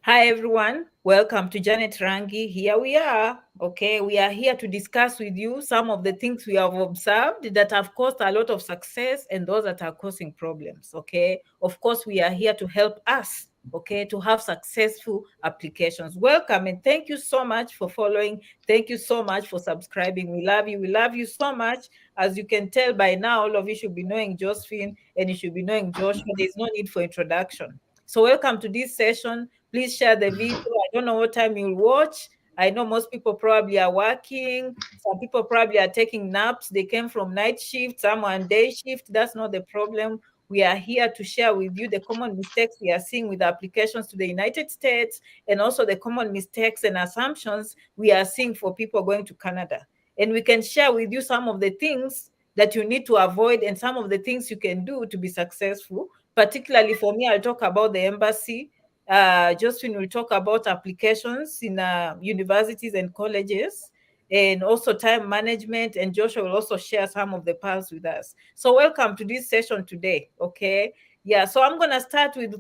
Hi, everyone. Welcome to Janet Rangi. Here we are. Okay, we are here to discuss with you some of the things we have observed that have caused a lot of success and those that are causing problems. Okay, of course, we are here to help us. Okay, to have successful applications. Welcome and thank you so much for following. Thank you so much for subscribing. We love you. We love you so much. As you can tell by now, all of you should be knowing Josephine and you should be knowing Joshua. There's no need for introduction. So welcome to this session. Please share the video. I don't know what time you'll watch. I know most people probably are working. Some people probably are taking naps. They came from night shift, some on day shift. That's not the problem. We are here to share with you the common mistakes we are seeing with applications to the United States and also the common mistakes and assumptions we are seeing for people going to Canada. And we can share with you some of the things that you need to avoid and some of the things you can do to be successful. Particularly for me, I'll talk about the embassy. Josephine will talk about applications in universities and colleges and also time management, and Joshua will also share some of the pearls with us. So welcome to this session today, okay? Yeah, so I'm going to start with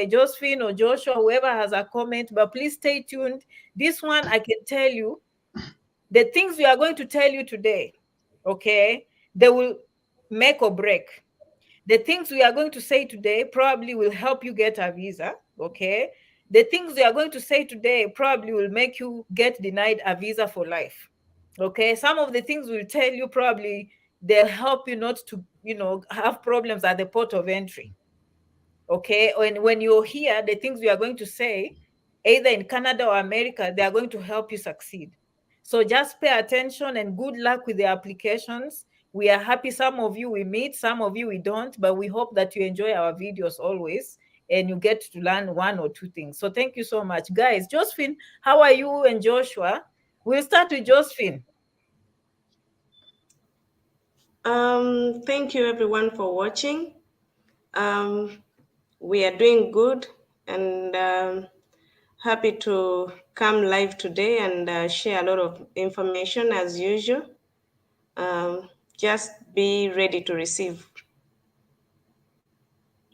Josephine or Joshua, whoever has a comment, but please stay tuned. This one, I can tell you, the things we are going to tell you today, okay, they will make or break. The things we are going to say today probably will help you get a visa, okay? The things we are going to say today probably will make you get denied a visa for life, okay? Some of the things we'll tell you probably they'll help you not to, have problems at the port of entry, okay? When you're here, the things we are going to say, either in Canada or America, they are going to help you succeed. So just pay attention and good luck with the applications. We are happy some of you we meet, some of you we don't, but we hope that you enjoy our videos always and you get to learn one or two things. So thank you so much. Guys, Josephine, how are you and Joshua? We'll start with Josephine. Thank you everyone for watching. We are doing good and happy to come live today and share a lot of information as usual. Just be ready to receive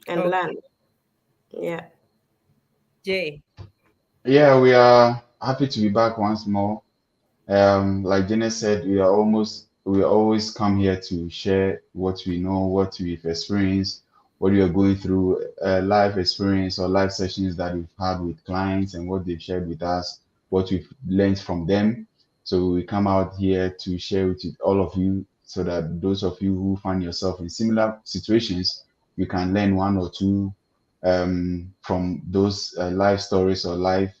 and Okay, learn. Yeah. Jay. Yeah, we are happy to be back once more. Like Jenna said, we always come here to share what we know, what we've experienced, what we are going through, life experience or life sessions that we've had with clients and what they've shared with us, what we've learned from them. So we come out here to share with all of you so that those of you who find yourself in similar situations, you can learn one or two from those life stories or life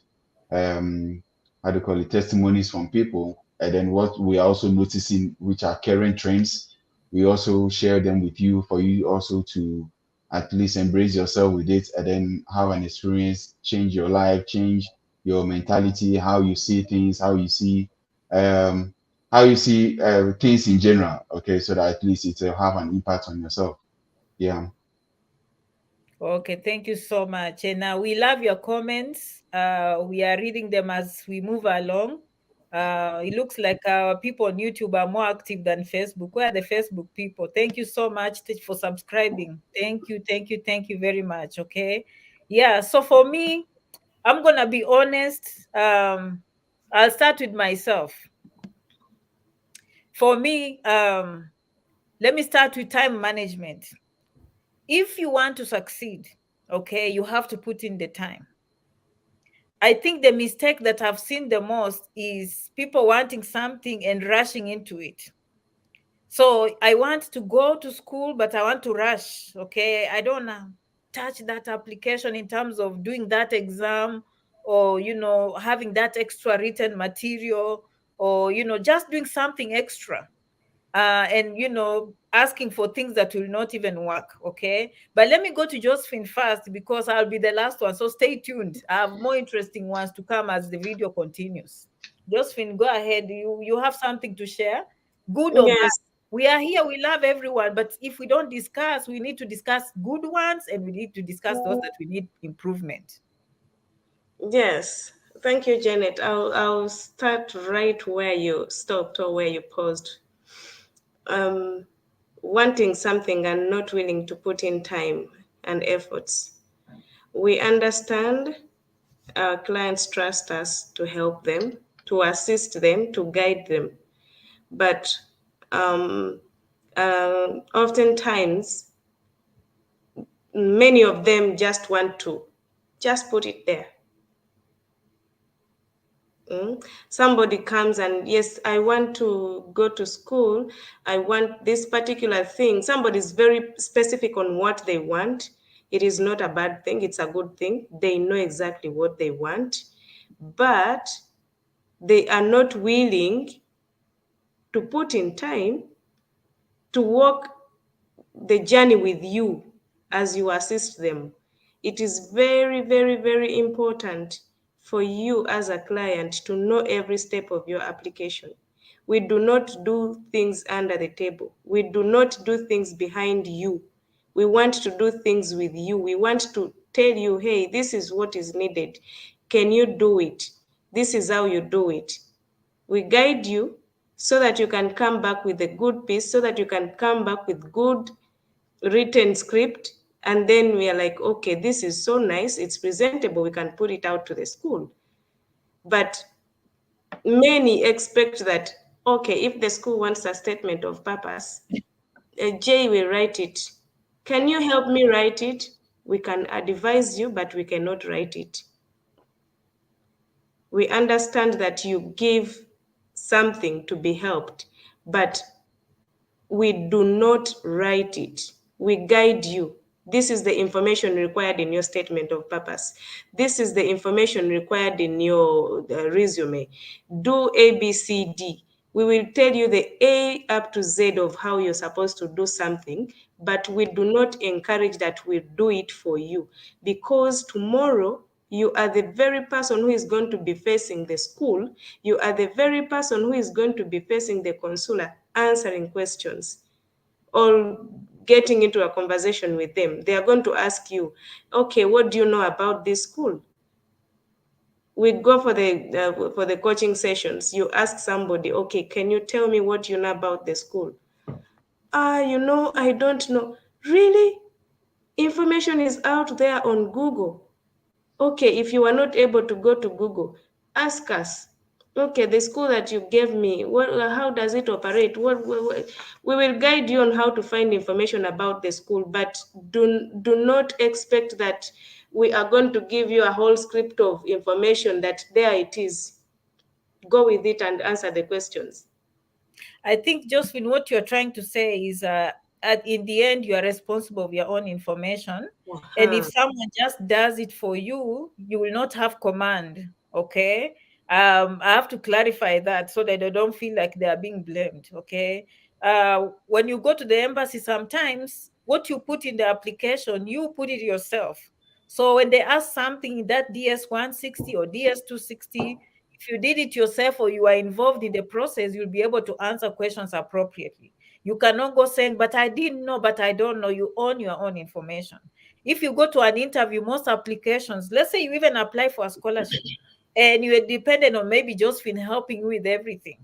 um, how do you call it, testimonies from people. And then what we are also noticing, which are current trends, we also share them with you for you also to at least embrace yourself with it and then have an experience, change your life, change your mentality, how you see things, um, things in general. Okay, so that at least it will have an impact on yourself. Yeah. Okay, thank you so much. And we love your comments. We are reading them as we move along. It looks like our people on YouTube are more active than Facebook. Where are the Facebook people? Thank you so much for subscribing. Thank you very much. Okay. Yeah, so for me, I'm gonna be honest. I'll start with myself. For me, let me start with time management. If you want to succeed, okay, you have to put in the time. I think the mistake that I've seen the most is people wanting something and rushing into it. So I want to go to school, but I want to rush. Okay. I don't touch that application in terms of doing that exam or, having that extra written material or, just doing something extra and asking for things that will not even work. Okay, but let me go to Josephine first because I'll be the last one, so stay tuned. I have more interesting ones to come as the video continues. Josephine, go ahead. You have something to share, good or bad. Yes. We are here, we love everyone, but if we don't discuss, we need to discuss good ones and we need to discuss those that we need improvement. Yes. Thank you, Janet. I'll start right where you stopped or where you paused. Um, Wanting something and not willing to put in time and efforts. We understand Our clients trust us to help them, to assist them, to guide them. But oftentimes, many of them just want to just put it there. Somebody comes and, yes, I want to go to school. I want this particular thing. Somebody is very specific on what they want. It is not a bad thing. It's a good thing. They know exactly what they want, but they are not willing to put in time to walk the journey with you as you assist them. It is very, very, very important for you as a client to know every step of your application. We do not do things under the table. We do not do things behind you. We want to do things with you. We want to tell you, hey, this is what is needed. Can you do it? This is how you do it. We guide you so that you can come back with a good piece, so that you can come back with good written script. And then we are like, okay, this is so nice, it's presentable, we can put it out to the school. But many expect that, okay, if the school wants a statement of purpose, Jay will write it. Can you help me write it? We can advise you, but we cannot write it. We understand that you give something to be helped, but we do not write it. We guide you. This is the information required in your statement of purpose. This is the information required in your resume. Do A, B, C, D. We will tell you the A up to Z of how you're supposed to do something, but we do not encourage that we do it for you, because tomorrow you are the very person who is going to be facing the school. You are the very person who is going to be facing the consular, answering questions or getting into a conversation with them. They are going to ask you, okay, what do you know about this school? We go for the coaching sessions. You ask somebody, okay, can you tell me what you know about the school? I don't know. Really? Information is out there on Google. Okay, if you are not able to go to Google, ask us. Okay, the school that you gave me, how does it operate? We will guide you on how to find information about the school, but do not expect that we are going to give you a whole script of information that there it is. Go with it and answer the questions. I think, Josephine, what you're trying to say is in the end, you are responsible of your own information. And if someone just does it for you, you will not have command. Okay. I have to clarify that so that they don't feel like they are being blamed. Okay. When you go to the embassy, sometimes what you put in the application, you put it yourself. So when they ask something in that DS 160 or DS 260, if you did it yourself or you are involved in the process, you'll be able to answer questions appropriately. You cannot go saying, but I didn't know, but I don't know. You own your own information. If you go to an interview, most applications, let's say you even apply for a scholarship and you are dependent on maybe Josephine helping you with everything.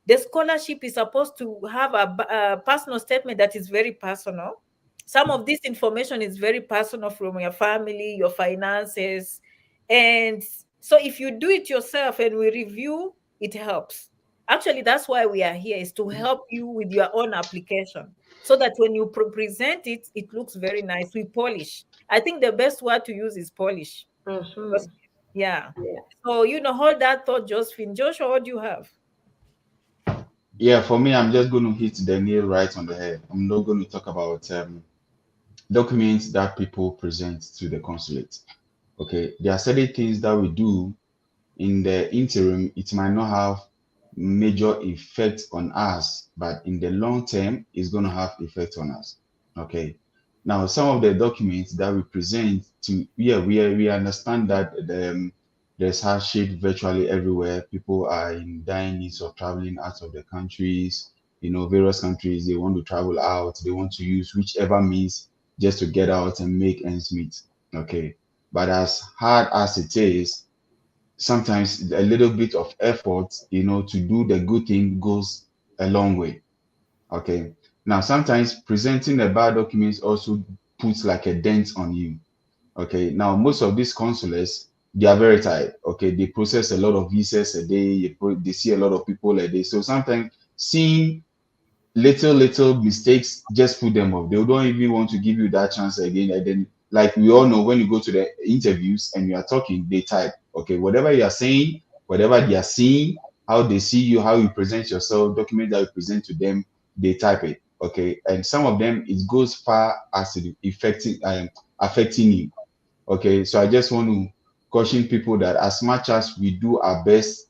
The scholarship is supposed to have a personal statement that is very personal. Some of this information is very personal, from your family, your finances. And so if you do it yourself and we review, it helps. Actually, that's why we are here, is to help you with your own application, so that when you present it, it looks very nice. We polish. I think the best word to use is polish. Yeah. So, hold that thought, Josephine. Joshua, what do you have? Yeah, for me, I'm just going to hit the nail right on the head. I'm not going to talk about documents that people present to the consulate. Okay, there are certain things that we do in the interim. It might not have major effect on us, but in the long term, it's going to have effect on us. Okay, now some of the documents that we present to, we understand that there's hardship virtually everywhere. People are in dire needs of traveling out of the countries. Various countries, they want to travel out. They want to use whichever means just to get out and make ends meet. Okay, but as hard as it is, sometimes a little bit of effort, to do the good thing goes a long way. Okay. Now, sometimes presenting the bad documents also puts like a dent on you. Okay. Now, most of these consulates, they are very tired. Okay, they process a lot of visas a day. They see a lot of people a day. So sometimes seeing little mistakes just put them off. They don't even want to give you that chance again. And then, like we all know, when you go to the interviews and you are talking, they type. Okay, whatever you are saying, whatever they are seeing, how they see you, how you present yourself, document that you present to them, they type it. Okay, and some of them it goes far as it affecting you. Okay, so I just want to caution people that as much as we do our best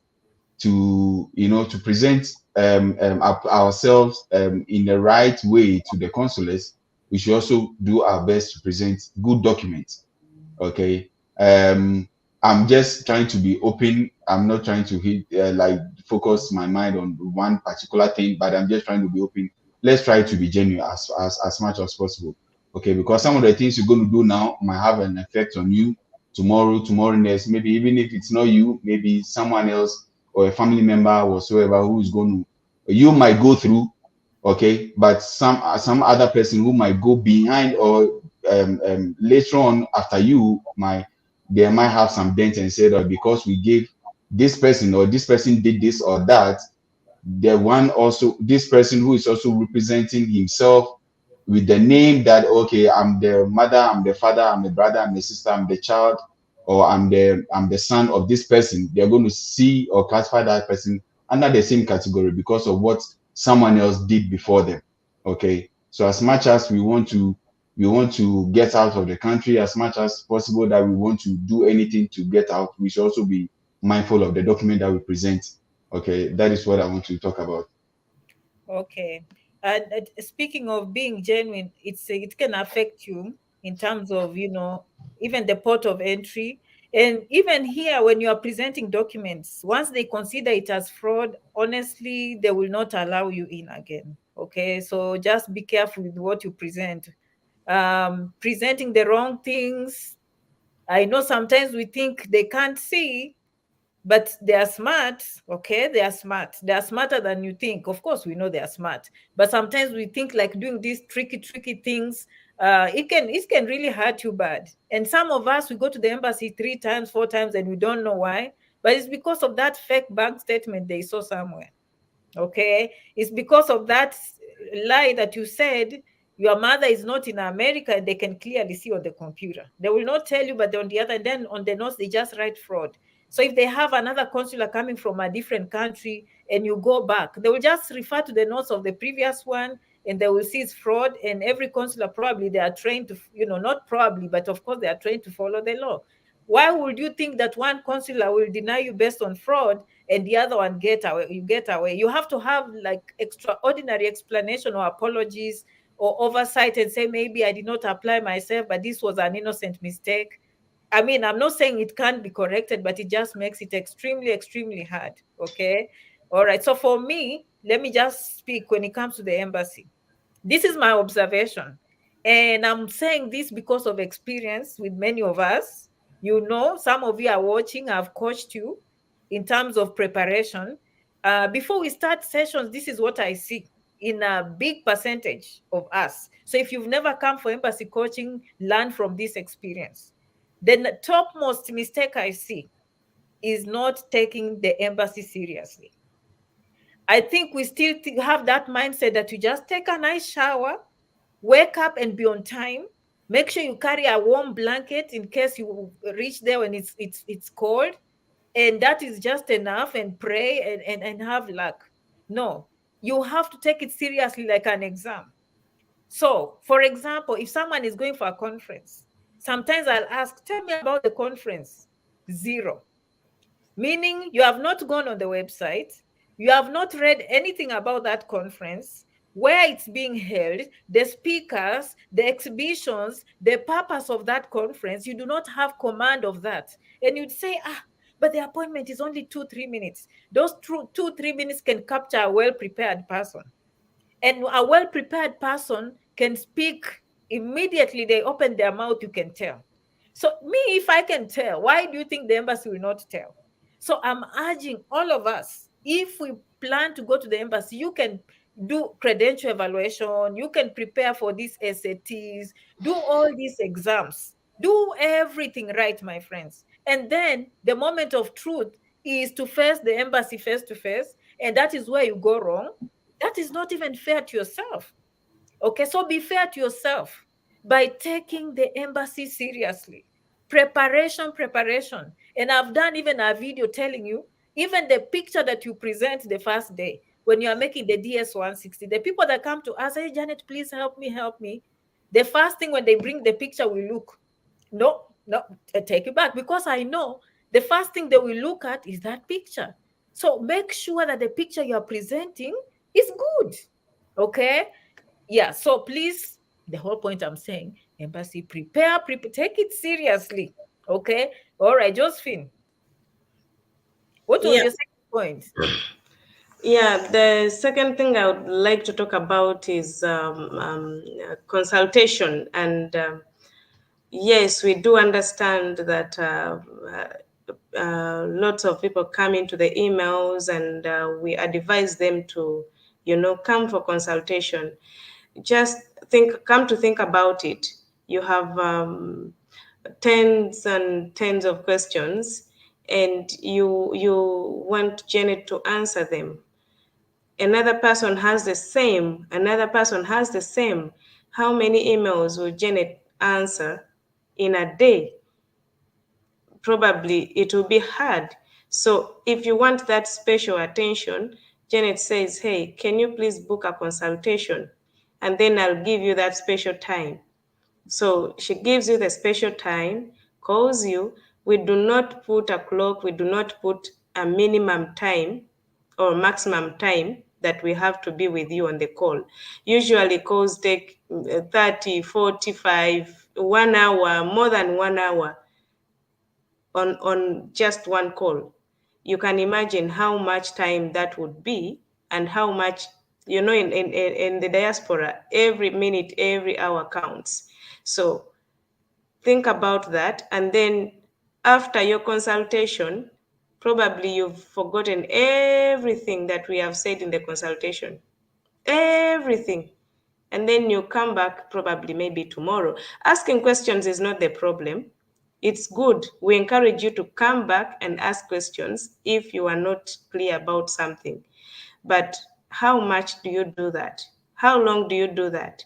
to to present ourselves in the right way to the consulates, we should also do our best to present good documents. Okay, I'm just trying to be open. I'm not trying to hit like focus my mind on one particular thing, but I'm just trying to be open. Let's try to be genuine as much as possible. Okay, because some of the things you're going to do now might have an effect on you tomorrow next. Maybe even if it's not you, maybe someone else or a family member whatsoever who is going to, you might go through. Okay, but some other person who might go behind or later on after you might, they might have some dent and say that because we gave this person or this person did this or that, the one also, this person who is also representing himself with the name that, okay, I'm the mother, I'm the father, I'm the brother, I'm the sister, I'm the child, or I'm the son of this person, they're going to see or classify that person under the same category because of what someone else did before them. Okay, so as much as we want to get out of the country as much as possible, that we want to do anything to get out, we should also be mindful of the document that we present. Okay, that is what I want to talk about. Okay. And speaking of being genuine, it can affect you in terms of, even the port of entry. And even here, when you are presenting documents, once they consider it as fraud, honestly, they will not allow you in again. Okay. So just be careful with what you present. Presenting the wrong things. I know sometimes we think they can't see, but they are smart. Okay, they are smart, they are smarter than you think. Of course we know they are smart, but sometimes we think like doing these tricky things, it can really hurt you bad. And some of us, we go to the embassy 3 times 4 times and we don't know why, but it's because of that fake bank statement they saw somewhere. Okay, it's because of that lie that you said your mother is not in America, and they can clearly see on the computer. They will not tell you, but on the other, then on the notes they just write fraud. So if they have another consular coming from a different country and you go back, they will just refer to the notes of the previous one and they will see it's fraud. And every consular, probably they are trained to, not probably, but of course they are trained to follow the law. Why would you think that one consular will deny you based on fraud and the other one get away? You get away. You have to have like extraordinary explanation or apologies or oversight and say, maybe I did not apply myself, but this was an innocent mistake. I mean, I'm not saying it can't be corrected, but it just makes it extremely hard. Okay. All right. So for me, let me just speak when it comes to the embassy. This is my observation. And I'm saying this because of experience with many of us. Some of you are watching, I've coached you in terms of preparation. Before we start sessions, this is what I see in a big percentage of us. So if you've never come for embassy coaching, learn from this experience. The topmost mistake I see is not taking the embassy seriously. I think we still have that mindset that you just take a nice shower, wake up and be on time. Make sure you carry a warm blanket in case you reach there when it's cold. And that is just enough, and pray and have luck. No, you have to take it seriously like an exam. So, for example, if someone is going for a conference, sometimes I'll ask, tell me about the conference. Zero. Meaning you have not gone on the website, you have not read anything about that conference, where it's being held, the speakers, the exhibitions, the purpose of that conference. You do not have command of that. And you'd say, but the appointment is only 2-3 minutes. Those 2-3 minutes can capture a well-prepared person. And a well-prepared person can speak immediately. They open their mouth, you can tell. So me, if I can tell, why do you think the embassy will not tell? So I'm urging all of us, if we plan to go to the embassy, you can do credential evaluation, you can prepare for these SATs, do all these exams. Do everything right, my friends. And then the moment of truth is to face the embassy face to face. And that is where you go wrong. That is not even fair to yourself. Okay, so be fair to yourself by taking the embassy seriously. Preparation, preparation. And I've done even a video telling you, even the picture that you present the first day when you are making the DS 160, the people that come to us, hey, Janet, please help me, help me. The first thing when they bring the picture, we look. No, no, take it back, because I know the first thing they will look at is that picture. So make sure that the picture you are presenting is good. Okay. Yeah. So please, the whole point I'm saying, embassy, prepare, take it seriously. Okay. All right, Josephine. What was Yeah. your second point? Yeah, the second thing I would like to talk about is consultation. And yes, we do understand that lots of people come into the emails, and we advise them to, come for consultation. Just come to think about it. You have tens and tens of questions, and you want Janet to answer them. Another person has the same, another person has the same. How many emails will Janet answer in a day? Probably it will be hard. So if you want that special attention, Janet says, hey, can you please book a consultation? And then I'll give you that special time. So she gives you the special time, calls you. We do not put a clock, we do not put a minimum time or maximum time that we have to be with you on the call. Usually calls take 30, 45, 1 hour, more than 1 hour on just one call. You can imagine how much time that would be, and how much, in the diaspora, every minute, every hour counts. So think about that. And then after your consultation, probably you've forgotten everything that we have said in the consultation. Everything. And then you come back probably maybe tomorrow. Asking questions is not the problem. It's good. We encourage you to come back and ask questions if you are not clear about something. But how much do you do that? How long do you do that?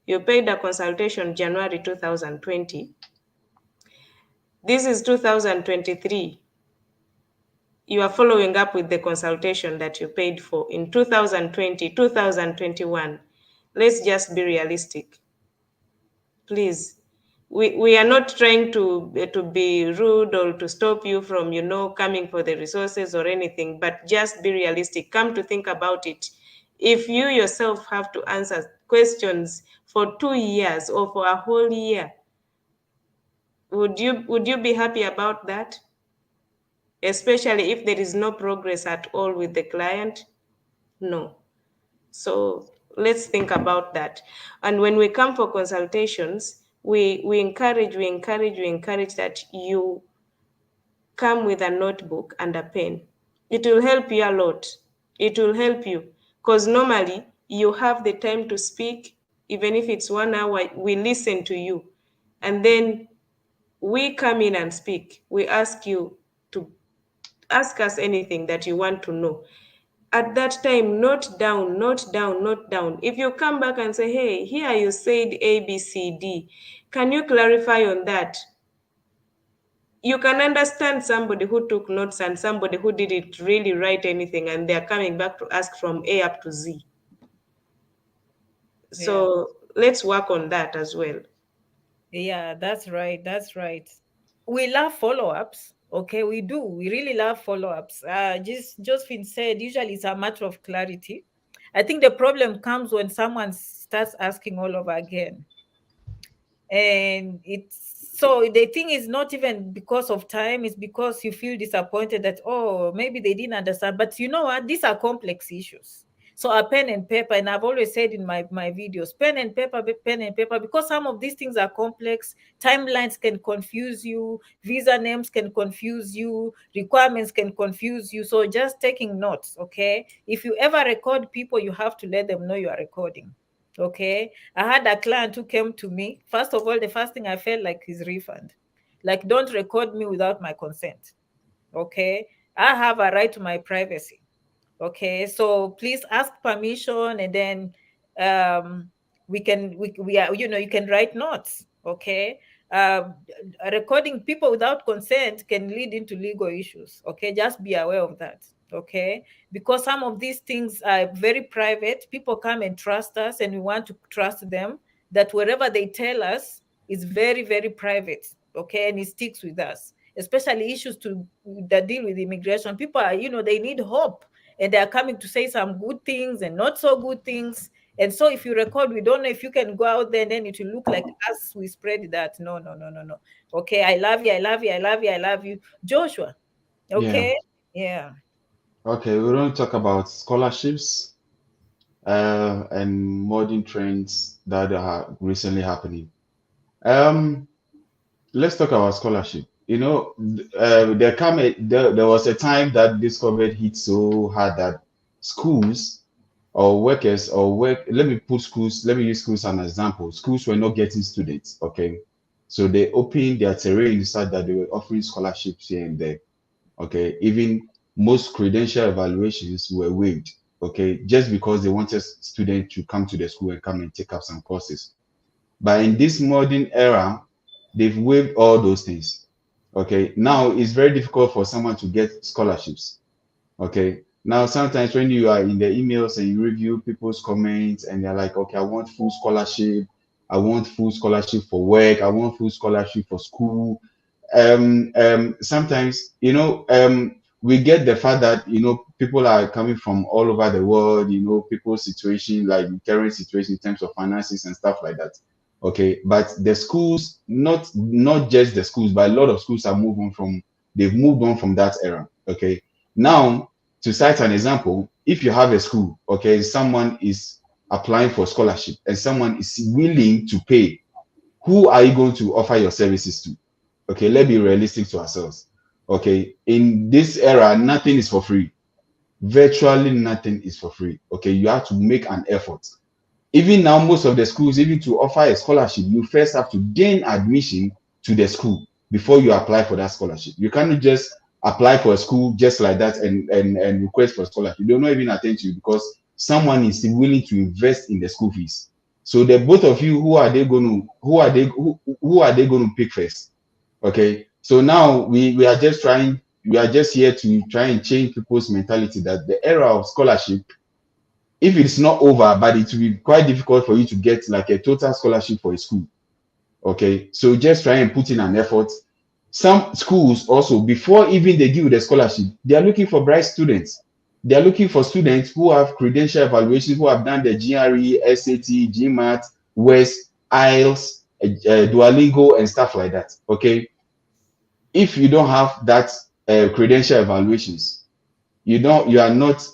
You paid a consultation January 2020. This is 2023. You are following up with the consultation that you paid for in 2020, 2021. Let's just be realistic. Please. We are not trying to be rude or to stop you from, coming for the resources or anything, but just be realistic. Come to think about it. If you yourself have to answer questions for 2 years or for a whole year, would you be happy about that? Especially if there is no progress at all with the client? No. So let's think about that. And when we come for consultations, we encourage that you come with a notebook and a pen. It will help you a lot. It will help you, because normally you have the time to speak. Even if it's 1 hour, we listen to you. And then we come in and speak. We ask you to ask us anything that you want to know. At that time, note down, note down, note down. If you come back and say, hey, here you said A, B, C, D, can you clarify on that? You can understand somebody who took notes and somebody who didn't really write anything, and they're coming back to ask from A up to Z. So let's work on that as well. Yeah, that's right. That's right. We love follow-ups. Okay, we do. We really love follow-ups. Just Josephine said, usually it's a matter of clarity. I think the problem comes when someone starts asking all over again. And it's so the thing is not even because of time, it's because you feel disappointed that, oh, maybe they didn't understand. But you know what? These are complex issues. So a pen and paper, and I've always said in my videos, pen and paper, because some of these things are complex. Timelines can confuse you, visa names can confuse you, requirements can confuse you. So just taking notes, okay? If you ever record people, you have to let them know you are recording. Okay. I had a client who came to me. First of all, the first thing I felt like is refund. Like, don't record me without my consent. Okay. I have a right to my privacy. Okay. So please ask permission, and then um we are, you can write notes. Okay. um Recording people without consent can lead into legal issues. Okay, just be aware of that. Okay, because some of these things are very private. People come and trust us, and we want to trust them that wherever they tell us is very, very private. Okay, and it sticks with us, especially issues that deal with immigration. People are, they need hope, and they are coming to say some good things and not so good things. And so if you record, we don't know if you can go out there and then it will look like us, we spread that. No, no, no, no, no. Okay, I love you, I love you, I love you, I love you. Joshua. Yeah. Okay. Yeah. Okay, we're going to talk about scholarships and modern trends that are recently happening. Um, let's talk about scholarship. There was a time that this COVID hit so hard that schools or workers or work. Let me put schools. Let me use schools as an example. Schools were not getting students. Okay, so they opened their terrain such that they were offering scholarships here and there. Okay, even most credential evaluations were waived. Okay, just because they wanted students to come to the school and come and take up some courses. But in this modern era, they've waived all those things. Okay, now it's very difficult for someone to get scholarships. Okay, now sometimes when you are in the emails and you review people's comments and they're like, okay, I want full scholarship, I want full scholarship for work, I want full scholarship for school. Sometimes, we get the fact that, people are coming from all over the world, people's situation, like current situation in terms of finances and stuff like that. Okay, but the schools, not just the schools, but a lot of schools are moving from, they've moved on from that era. Okay, now to cite an example, if you have a school, okay, someone is applying for scholarship and someone is willing to pay, who are you going to offer your services to? Okay, let's be realistic to ourselves. Okay, in this era, nothing is for free. Virtually nothing is for free. Okay, you have to make an effort. Even now, most of the schools, even to offer a scholarship, you first have to gain admission to the school before you apply for that scholarship. You cannot just apply for a school just like that and request for scholarship. They don't even attend to you because someone is willing to invest in the school fees. So the both of you, who are they going to pick first? Okay, so now we are just here to try and change people's mentality that the era of scholarship, if it's not over, but it will be quite difficult for you to get like a total scholarship for a school. Okay, so just try and put in an effort. Some schools also, before even they give you the scholarship, they are looking for bright students. They are looking for students who have credential evaluations, who have done the GRE, SAT, GMAT, WES, IELTS, Duolingo, and stuff like that. Okay, if you don't have that credential evaluations, you are not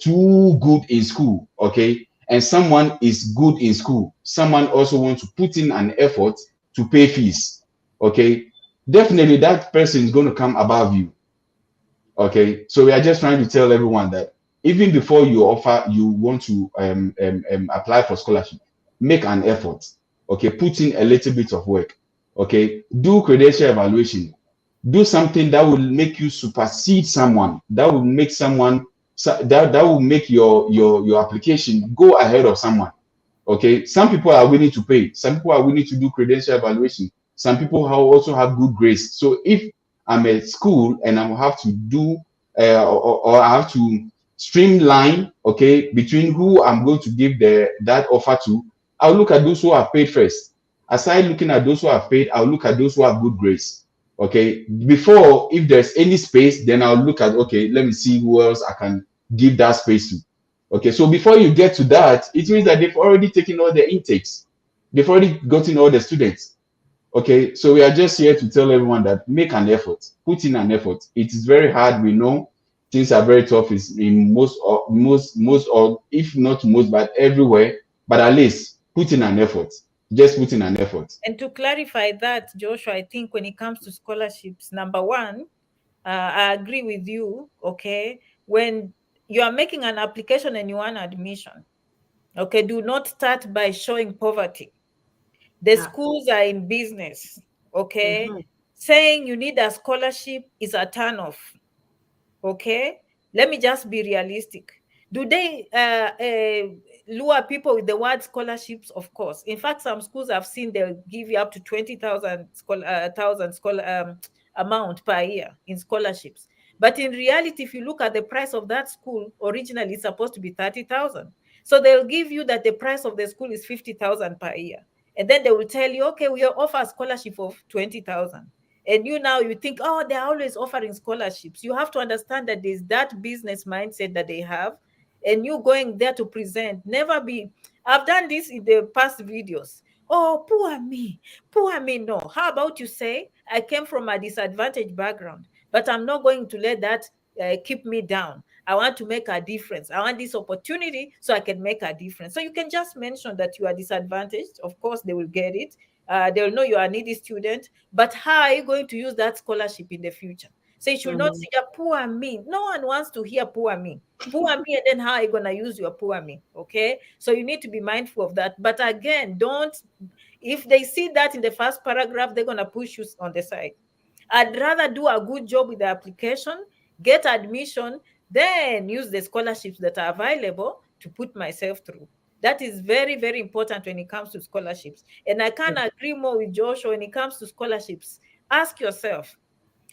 too good in school. Okay, and someone is good in school, someone also wants to put in an effort to pay fees. Okay, definitely that person is going to come above you. Okay, so we are just trying to tell everyone that even before you want to apply for scholarship, make an effort. Okay, put in a little bit of work. Okay, do credential evaluation, do something that will make you supersede someone, that will make that will make your application go ahead of someone. Okay, some people are willing to pay, some people are willing to do credential evaluation, some people also have good grades. So if I'm at school and I have to do or I have to streamline, okay, between who I'm going to give that offer to, I'll look at those who have paid first. Aside looking at those who have paid, I'll look at those who have good grades. Okay, before, if there's any space, then I'll look at, okay, let me see who else I can give that space to. Okay, so before you get to that, it means that they've already taken all the intakes, they've already gotten all the students. Okay, so we are just here to tell everyone that make an effort, put in an effort. It is very hard, we know things are very tough is in most or if not most, but everywhere. But at least put in an effort, just put in an effort. And to clarify that, Joshua, I think when it comes to scholarships, number one, I agree with you. Okay, when you are making an application and you want admission, Okay, do not start by showing poverty. The Ah. schools are in business. Okay, Mhm. saying you need a scholarship is a turnoff. Okay, let me just be realistic. Do they lure people with the word scholarships? Of course. In fact, some schools I've seen they'll give you up to 20,000 amount per year in scholarships. But in reality, if you look at the price of that school, originally it's supposed to be 30,000. So they'll give you that the price of the school is 50,000 per year. And then they will tell you, okay, we offer a scholarship of 20,000. And you now you think, oh, they're always offering scholarships. You have to understand that there's that business mindset that they have, and you going there to present. Never be. I've done this in the past videos. Oh, poor me, poor me. No. How about you say, I came from a disadvantaged background, but I'm not going to let that keep me down. I want to make a difference. I want this opportunity so I can make a difference. So you can just mention that you are disadvantaged. Of course, they will get it. They'll know you are a needy student, but how are you going to use that scholarship in the future? So you should not Mhm. say, "Yeah, poor me." No one wants to hear poor me. Poor me, and then how are you going to use your poor me? Okay. So you need to be mindful of that. But again, don't, if they see that in the first paragraph, they're going to push you on the side. I'd rather do a good job with the application, get admission, then use the scholarships that are available to put myself through. That is very, very important when it comes to scholarships. And I can't agree more with Joshua when it comes to scholarships. Ask yourself.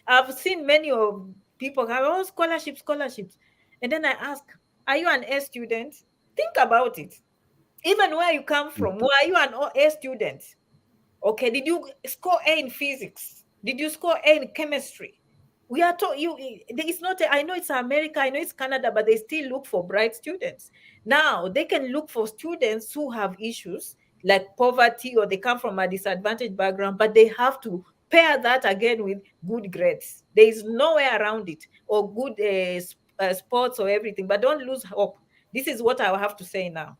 I've seen many of people have, oh, scholarships, scholarships. And then I ask, are you an A student? Think about it. Even where you come from, were you an A student? Okay, did you score A in physics? Did you score A in chemistry? We are told you it's not, I know it's America, I know it's Canada, but they still look for bright students. Now they can look for students who have issues like poverty or they come from a disadvantaged background, but they have to pair that again with good grades. There is no way around it, or good sports or everything, but don't lose hope. This is what I have to say now.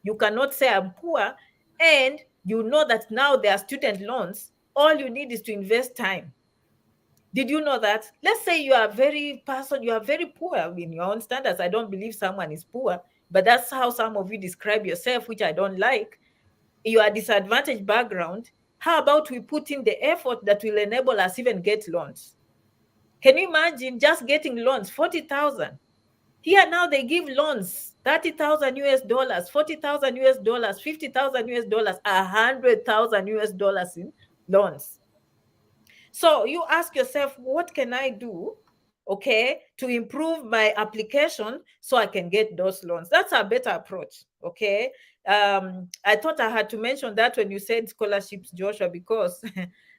You cannot say I'm poor, and you know that now there are student loans. All you need is to invest time. Did you know that? Let's say you are you are very poor in your own standards. I don't believe someone is poor, but that's how some of you describe yourself, which I don't like. You are disadvantaged background. How about we put in the effort that will enable us even get loans? Can you imagine just getting loans, 40,000? Here now they give loans, 30,000 US dollars, 40,000 US dollars, 50,000 US dollars, 100,000 US dollars in loans. So you ask yourself, what can I do, okay, to improve my application so I can get those loans? That's a better approach, okay? I thought I had to mention that when you said scholarships, Joshua, because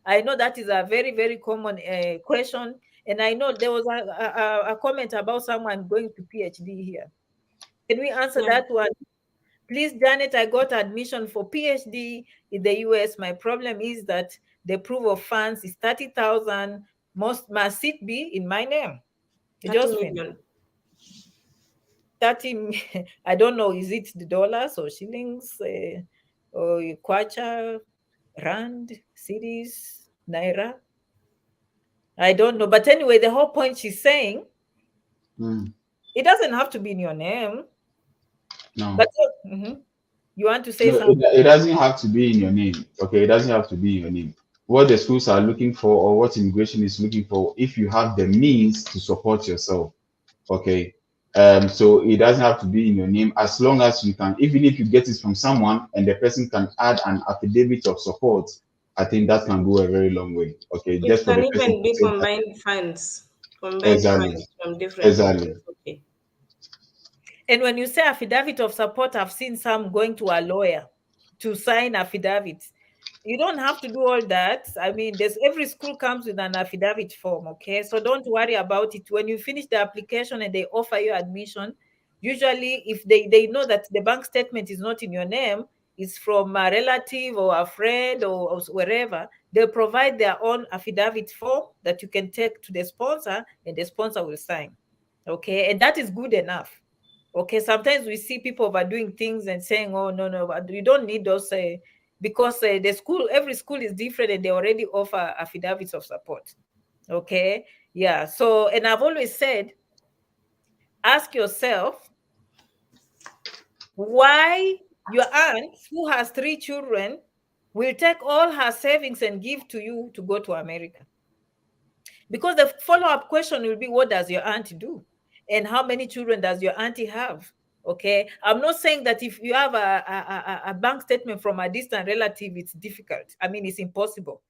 I know that is a very, very common question. And I know there was a comment about someone going to PhD here. Can we answer Yeah. that one? Please, Janet, I got admission for PhD in the US. My problem is that the proof of funds is 30,000. Must it be in my name? 30 Josephine, million. 30, I don't know, is it the dollars or shillings, or kwacha, rand, cities, naira? I don't know. But anyway, the whole point she's saying, Mm, it doesn't have to be in your name. no. But you want to say No, something? it doesn't have to be in your name. Okay, it doesn't have to be in your name. What the schools are looking for, or what immigration is looking for, if you have the means to support yourself. Okay. So it doesn't have to be in your name as long as you can, even if you get it from someone and the person can add an affidavit of support, I think that can go a very long way. Okay, It just for can the person even to be say that. combined Exactly. funds from different Exactly. sources. Okay. And when you say affidavit of support, I've seen some going to a lawyer to sign affidavits. You don't have to do all that. I mean, there's every school comes with an affidavit form, okay? So don't worry about it. When you finish the application and they offer you admission, usually if they know that the bank statement is not in your name, it's from a relative or a friend or wherever, they'll provide their own affidavit form that you can take to the sponsor and the sponsor will sign. Okay, and that is good enough. Okay, sometimes we see people overdoing things and saying, "Oh no, but you don't need those," because the school, every school is different, and they already offer affidavits of support. Okay, yeah. So, and I've always said, ask yourself, Why your aunt, who has 3 children, will take all her savings and give to you to go to America? Because the follow-up question will be, what does your auntie do? And how many children does your auntie have? Okay. I'm not saying that if you have a bank statement from a distant relative, it's difficult. I mean, it's impossible.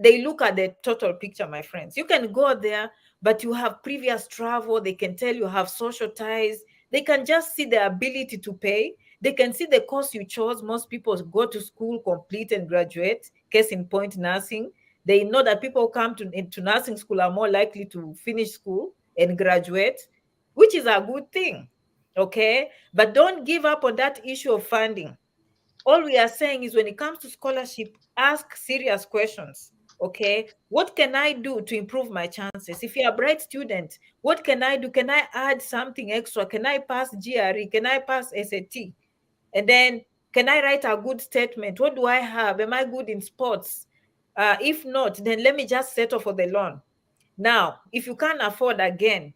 They look at the total picture, my friends. You can go there, but you have previous travel. They can tell you have social ties. They can just see the ability to pay. They can see the course you chose. Most people go to school, complete and graduate. Case in point, nursing. They know that people come into nursing school are more likely to finish school and graduate, which is a good thing. Okay. But don't give up on that issue of funding. All we are saying is when it comes to scholarship, ask serious questions. Okay, what can I do to improve my chances? If you're a bright student, what can I do? Can I add something extra? Can I pass GRE? Can I pass SAT? And then can I write a good statement? What do I have? Am I good in sports? If not, then let me just settle for the loan. Now, if you can't afford, again,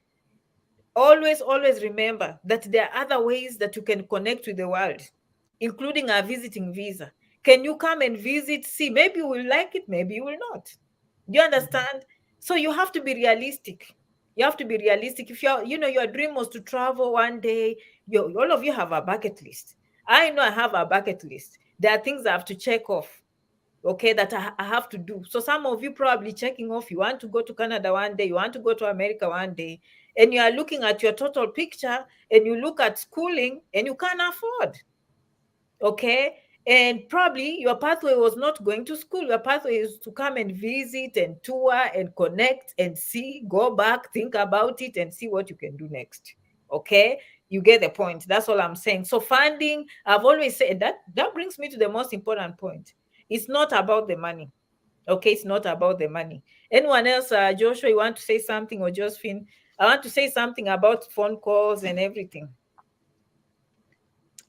always remember that there are other ways that you can connect with the world, including a visiting visa. Can you come and visit? See, maybe you will like it, maybe you will not. Do you understand? So you have to be realistic. You have to be realistic. If your dream was to travel one day, all of you have a bucket list. I know I have a bucket list. There are things I have to check off, okay, that I have to do. So some of you probably checking off, you want to go to Canada one day, you want to go to America one day, and you are looking at your total picture and you look at schooling and you can't afford. Okay. And probably your pathway was not going to school. Your pathway is to come and visit and tour and connect and see, go back, think about it, and see what you can do next. Okay. You get the point. That's all I'm saying. So funding, I've always said that brings me to the most important point. It's not about the money. Okay, it's not about the money. Anyone else, Joshua, you want to say something, or Josephine? I want to say something about phone calls and everything.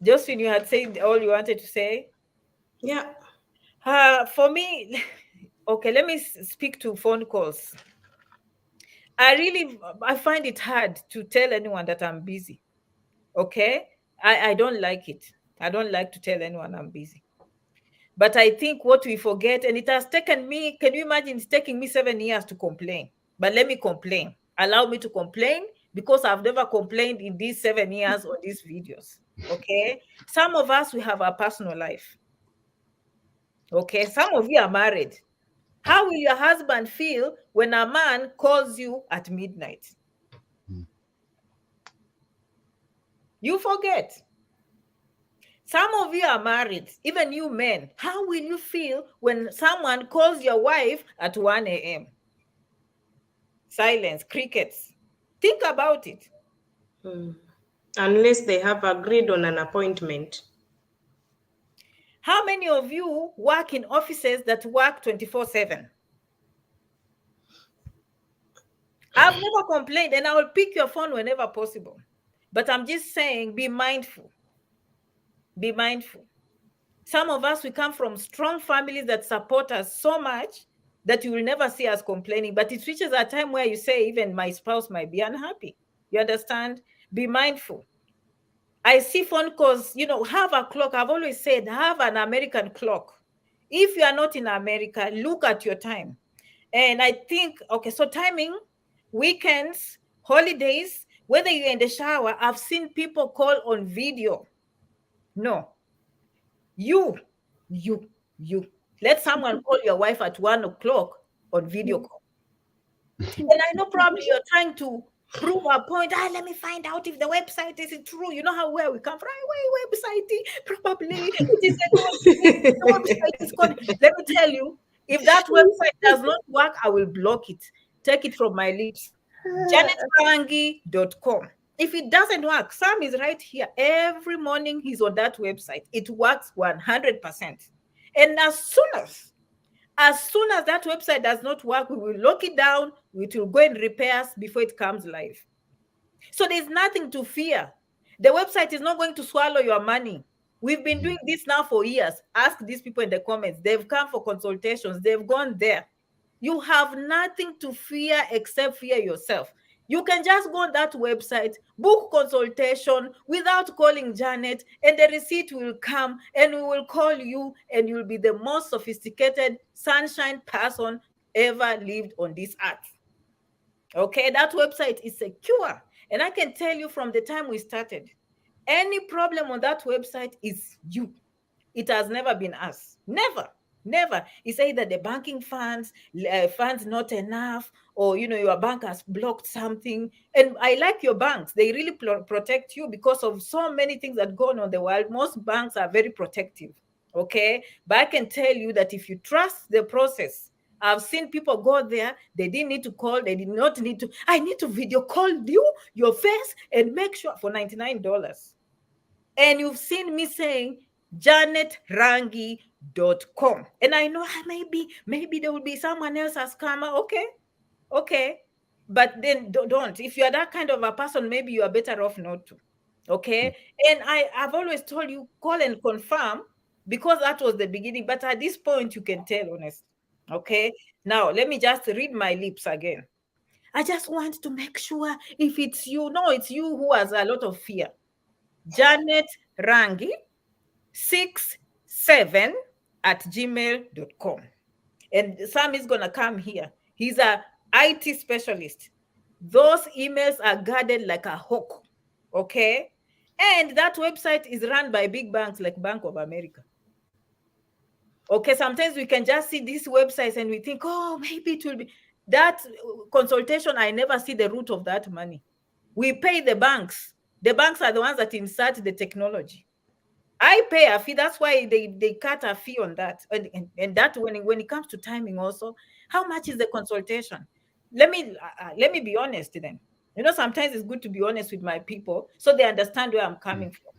Josephine, you had said all you wanted to say? Yeah. For me, okay, let me speak to phone calls. I find it hard to tell anyone that I'm busy. Okay? I don't like it. I don't like to tell anyone I'm busy. But I think what we forget, and it has taken me, can you imagine it's taking me 7 years to complain? But let me complain. Allow me to complain, because I've never complained in these 7 years on these videos. Okay? Some of us, we have our personal life. Okay? Some of you are married. How will your husband feel when a man calls you at midnight? You forget. Some of you are married, even you men. How will you feel when someone calls your wife at 1 a.m.? Silence, crickets. Think about it. Unless they have agreed on an appointment. How many of you work in offices that work 24/7? I've never complained, and I will pick your phone whenever possible. But I'm just saying, be mindful. Be mindful. Some of us, we come from strong families that support us so much that you will never see us complaining. But it reaches a time where you say, even my spouse might be unhappy. You understand? Be mindful. I see phone calls, have a clock. I've always said, have an American clock. If you are not in America, look at your time. And I think, okay, so timing, weekends, holidays, whether you're in the shower, I've seen people call on video. No. You. Let someone call your wife at 1 o'clock on video call. And I know probably you're trying to prove a point. Let me find out if the website is true. You know where we come from. Website, probably it is the website is called. Let me tell you, if that website does not work, I will block it. Take it from my lips. JanetRangi.com. If it doesn't work, Sam is right here. Every morning he's on that website. It works 100%. And as soon as that website does not work, we will lock it down. It will go in repairs before it comes live. So there's nothing to fear. The website is not going to swallow your money. We've been doing this now for years. Ask these people in the comments. They've come for consultations. They've gone there. You have nothing to fear except fear yourself. You can just go on that website, book consultation without calling Janet, and the receipt will come and we will call you, and you'll be the most sophisticated sunshine person ever lived on this earth. Okay, that website is secure. And I can tell you from the time we started, any problem on that website is you. It has never been us. Never. Never. It's either the banking funds not enough, or your bank has blocked something. And I like your banks. They really protect you because of so many things that go on in the world. Most banks are very protective. Okay. But I can tell you that if you trust the process, I've seen people go there. They didn't need to call. They did not need to. I need to video call you, your face, and make sure for $99. And you've seen me saying janetrangi.com. And I know maybe there will be someone else as scammer. Okay. But then don't. If you are that kind of a person, maybe you are better off not to. Okay. And I've always told you, call and confirm, because that was the beginning. But at this point, you can tell honestly. Okay. Now, let me just read my lips again. I just want to make sure if it's you. No, it's you who has a lot of fear. Janet Rangi 67@gmail.com. And Sam is gonna come here. He's a IT specialist. Those emails are guarded like a hawk. Okay. And that website is run by big banks like Bank of America. Okay, sometimes we can just see these websites and we think, oh, maybe it will be that consultation. I never see the root of that money. We pay the banks. The banks are the ones that insert the technology. I pay a fee. That's why they cut a fee on that. And that when it comes to timing also, how much is the consultation? Let me be honest then. Sometimes it's good to be honest with my people so they understand where I'm coming from.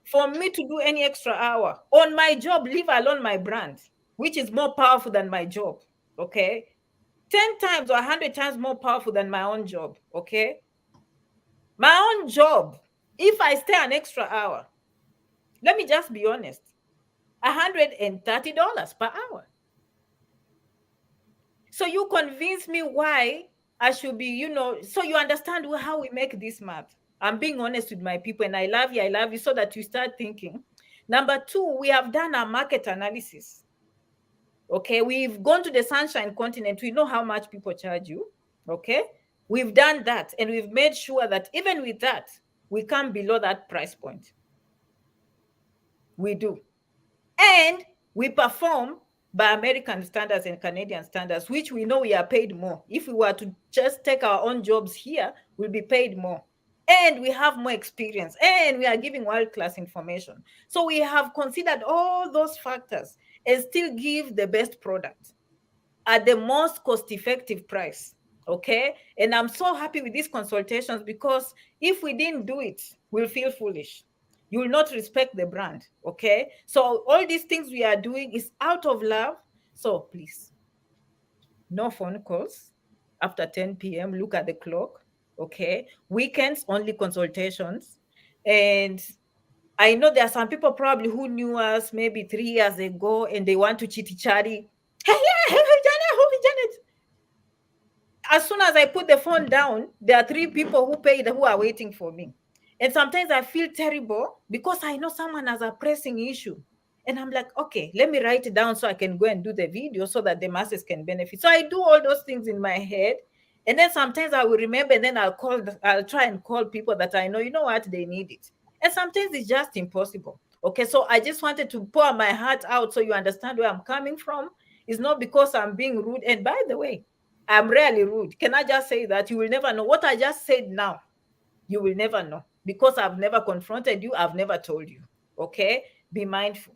For me to do any extra hour on my job, leave alone my brand, which is more powerful than my job, okay? 10 times or 100 times more powerful than my own job, okay? My own job, if I stay an extra hour, let me just be honest, $130 per hour. So you convince me why I should be, so you understand how we make this math. I'm being honest with my people, and I love you so that you start thinking. Number two, we have done a market analysis. Okay, we've gone to the Sunshine Continent. We know how much people charge you. Okay, we've done that, and we've made sure that even with that, we come below that price point. We do. And we perform by American standards and Canadian standards, which we know we are paid more. If we were to just take our own jobs here, we'll be paid more. And we have more experience, and we are giving world-class information. So we have considered all those factors and still give the best product at the most cost-effective price. Okay. And I'm so happy with these consultations, because if we didn't do it, we'll feel foolish. You will not respect the brand. Okay. So all these things we are doing is out of love. So please, no phone calls after 10 p.m. Look at the clock. Okay. Weekends, only consultations. And I know there are some people probably who knew us maybe 3 years ago, and they want to chitty-chatty. Hey, Janet. As soon as I put the phone down, there are 3 people who paid who are waiting for me. And sometimes I feel terrible because I know someone has a pressing issue. And I'm like, okay, let me write it down so I can go and do the video so that the masses can benefit. So I do all those things in my head. And then sometimes I will remember, and then I'll try and call people that I know, you know what, they need it. And sometimes it's just impossible. Okay, so I just wanted to pour my heart out so you understand where I'm coming from. It's not because I'm being rude. And by the way, I'm rarely rude. Can I just say that? You will never know. What I just said now, you will never know, because I've never confronted you. I've never told you. Okay, be mindful.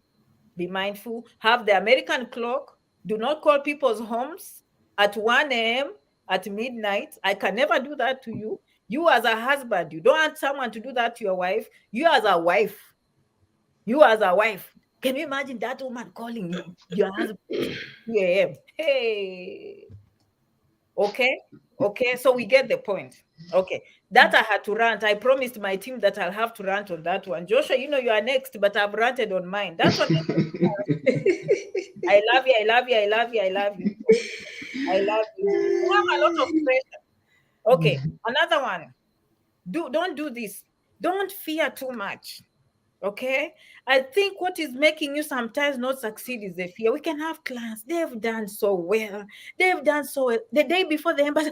Be mindful. Have the American clock. Do not call people's homes at 1 a.m. at midnight. I can never do that to you. You as a husband, you don't want someone to do that to your wife. You as a wife. Can you imagine that woman calling you, your husband at 2 a.m.? Hey. Okay. So we get the point. Okay. That I had to rant. I promised my team that I'll have to rant on that one. Joshua, you are next, but I've ranted on mine. That's what I love you. I love you. You have a lot of pressure. Okay, another one. Don't do this. Don't fear too much. Okay, I think what is making you sometimes not succeed is the fear. We can have clients, they've done so well, they've done so well. The day before the embassy,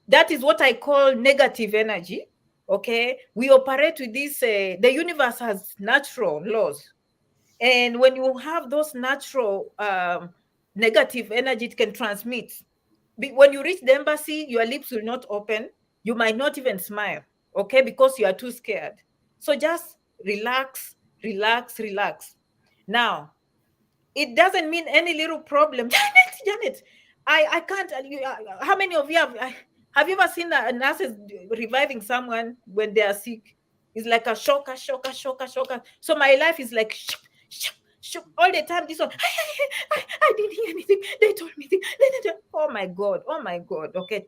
that is what I call negative energy. Okay, we operate with this. The universe has natural laws, and when you have those natural negative energy, it can transmit. When you reach the embassy, your lips will not open. You might not even smile, okay, because you are too scared. So just relax, relax, relax. Now, it doesn't mean any little problem. Janet, I can't. How many of you have you ever seen nurses reviving someone when they are sick? It's like a shocker, shocker, shocker, shocker. So my life is like all the time. This one, I didn't hear anything. They told me. Oh my God. Oh my God. Okay.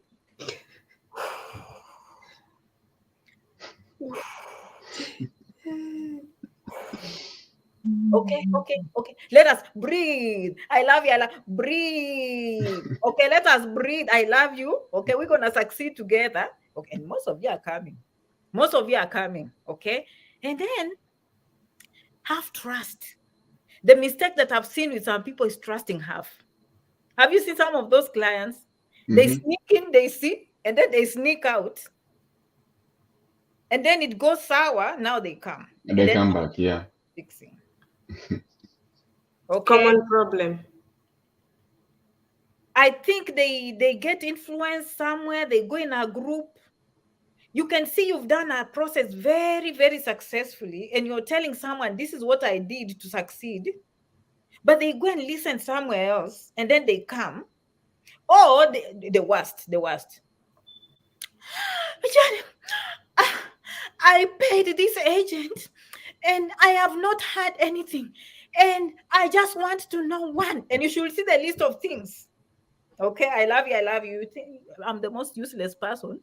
Okay. Let us breathe. I love you. Breathe. Okay, let us breathe. I love you. Okay, we're gonna succeed together. Okay, and most of you are coming. Okay, and then have trust. The mistake that I've seen with some people is trusting half. Have you seen some of those clients? They sneak in, they see, and then they sneak out. And then it goes sour. Now they come. And they come back, yeah. Fixing. Okay. Common problem. I think they get influenced somewhere. They go in a group. You can see you've done a process very, very successfully, and you're telling someone, this is what I did to succeed. But they go and listen somewhere else, and then they come. Or the worst. I paid this agent, and I have not had anything. And I just want to know one. And you should see the list of things. Okay, I love you. You think I'm the most useless person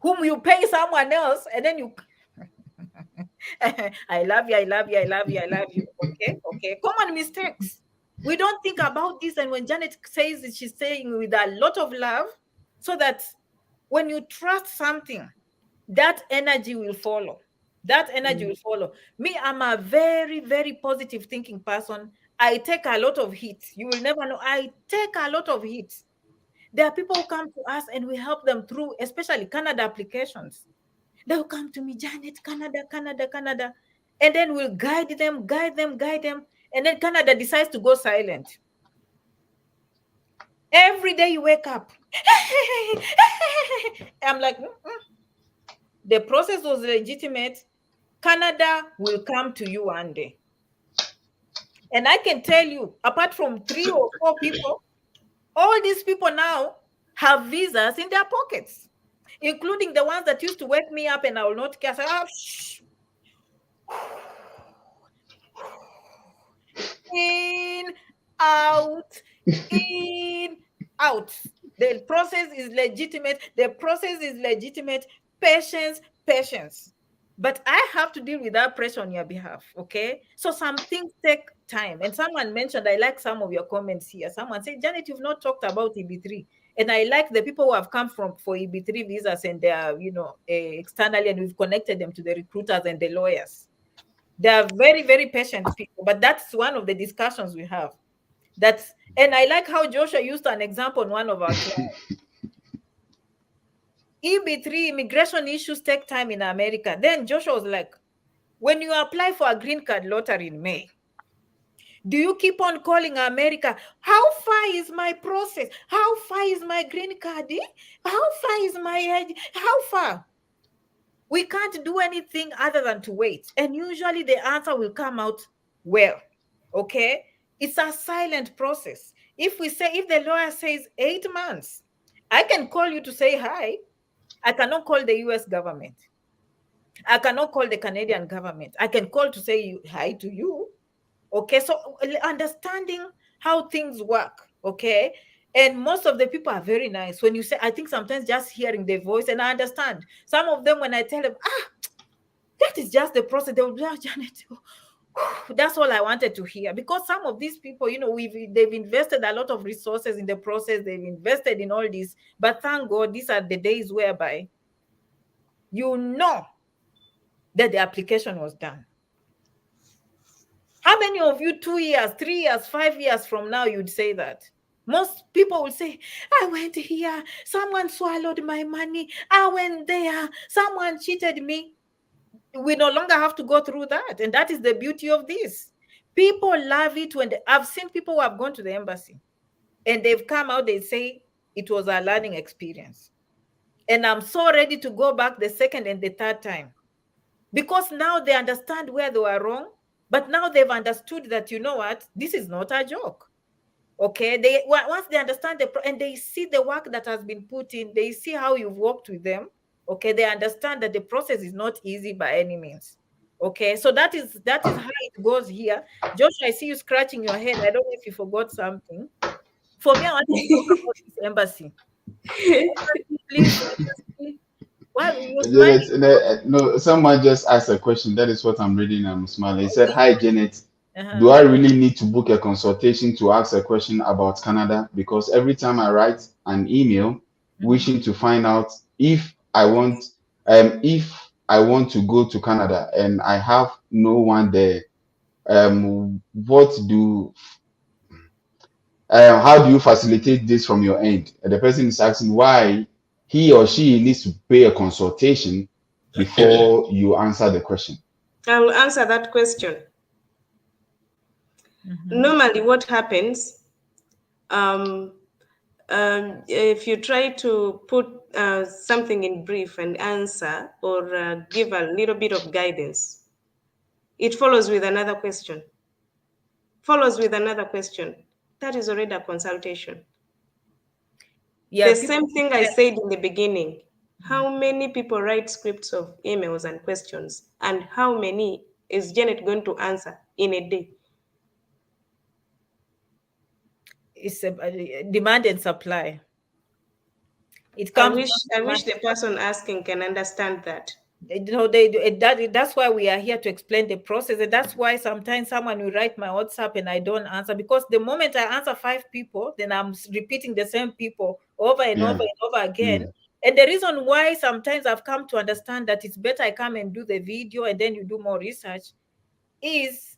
whom you pay someone else, and then you I love you. Okay. Common mistakes. We don't think about this, and when Janet says it, she's saying with a lot of love, so that when you trust something, that energy will follow. Me, I'm a very, very positive thinking person. I take a lot of heat. You will never know. I take a lot of heat. There are people who come to us and we help them through, especially Canada applications. They'll come to me, Janet, Canada. And then we'll guide them. And then Canada decides to go silent. Every day you wake up. I'm like, the process was legitimate. Canada will come to you one day. And I can tell you, apart from 3 or 4 people, all these people now have visas in their pockets, including the ones that used to wake me up and I will not care. So, in, out, in, out. The process is legitimate. Patience. But I have to deal with that pressure on your behalf, okay? So some things take time. And someone mentioned, I like some of your comments here. Someone said, Janet, you've not talked about EB3. And I like the people who have come for EB3 visas, and they are, externally, and we've connected them to the recruiters and the lawyers. They are very, very patient people. But that's one of the discussions we have. And I like how Joshua used an example on one of our clients. EB3 immigration issues take time in America. Then Joshua was like, when you apply for a green card lottery in May, do you keep on calling America? How far is my process? How far is my green card? How far is my How far? We can't do anything other than to wait. And usually the answer will come out well. Okay? It's a silent process. If the lawyer says 8 months, I can call you to say hi. I cannot call the US government. I cannot call the Canadian government. I can call to say hi to you. Okay, so understanding how things work, okay? And most of the people are very nice. When you say, I think sometimes just hearing their voice, and I understand. Some of them, when I tell them, that is just the process, they will be like, Janet, That's all I wanted to hear, because some of these people, they've invested a lot of resources in the process, they've invested in all this, but thank God these are the days whereby you know that the application was done. How many of you 2 years, 3 years, 5 years from now you'd say that? Most people will say, I went here, someone swallowed my money, I went there, someone cheated me. We no longer have to go through that. And that is the beauty of this. People love it when I've seen people who have gone to the embassy and they've come out, they say it was a learning experience. And I'm so ready to go back the second and the third time, because now they understand where they were wrong, but now they've understood that, you know what, this is not a joke. Okay, once they understand and they see the work that has been put in, they see how you've worked with them. Okay, they understand that the process is not easy by any means. Okay, so that is how it goes here. Josh, I see you scratching your head. I don't know if you forgot something. For me, I want to talk about this embassy. Please. Well, Janet, no, someone just asked a question. That is what I'm reading. I'm smiling. He said, "Hi, Janet. Do I really need to book a consultation to ask a question about Canada? Because every time I write an email wishing to find out if I want to go to Canada and I have no one there, how do you facilitate this from your end?" And the person is asking why he or she needs to pay a consultation before you answer the question. I will answer that question. Normally, what happens, if you try to put something in brief and answer, or give a little bit of guidance, it follows with another question. That is already a consultation. Yeah, the same thing I said in the beginning. How many people write scripts of emails and questions, and how many is Janet going to answer in a day? It's a demand and supply. It comes. I wish the person asking can understand that. That's why we are here to explain the process, and that's why sometimes someone will write my WhatsApp and I don't answer, because the moment I answer 5 people, then I'm repeating the same people over and over and over again. And the reason why sometimes I've come to understand that it's better I come and do the video and then you do more research is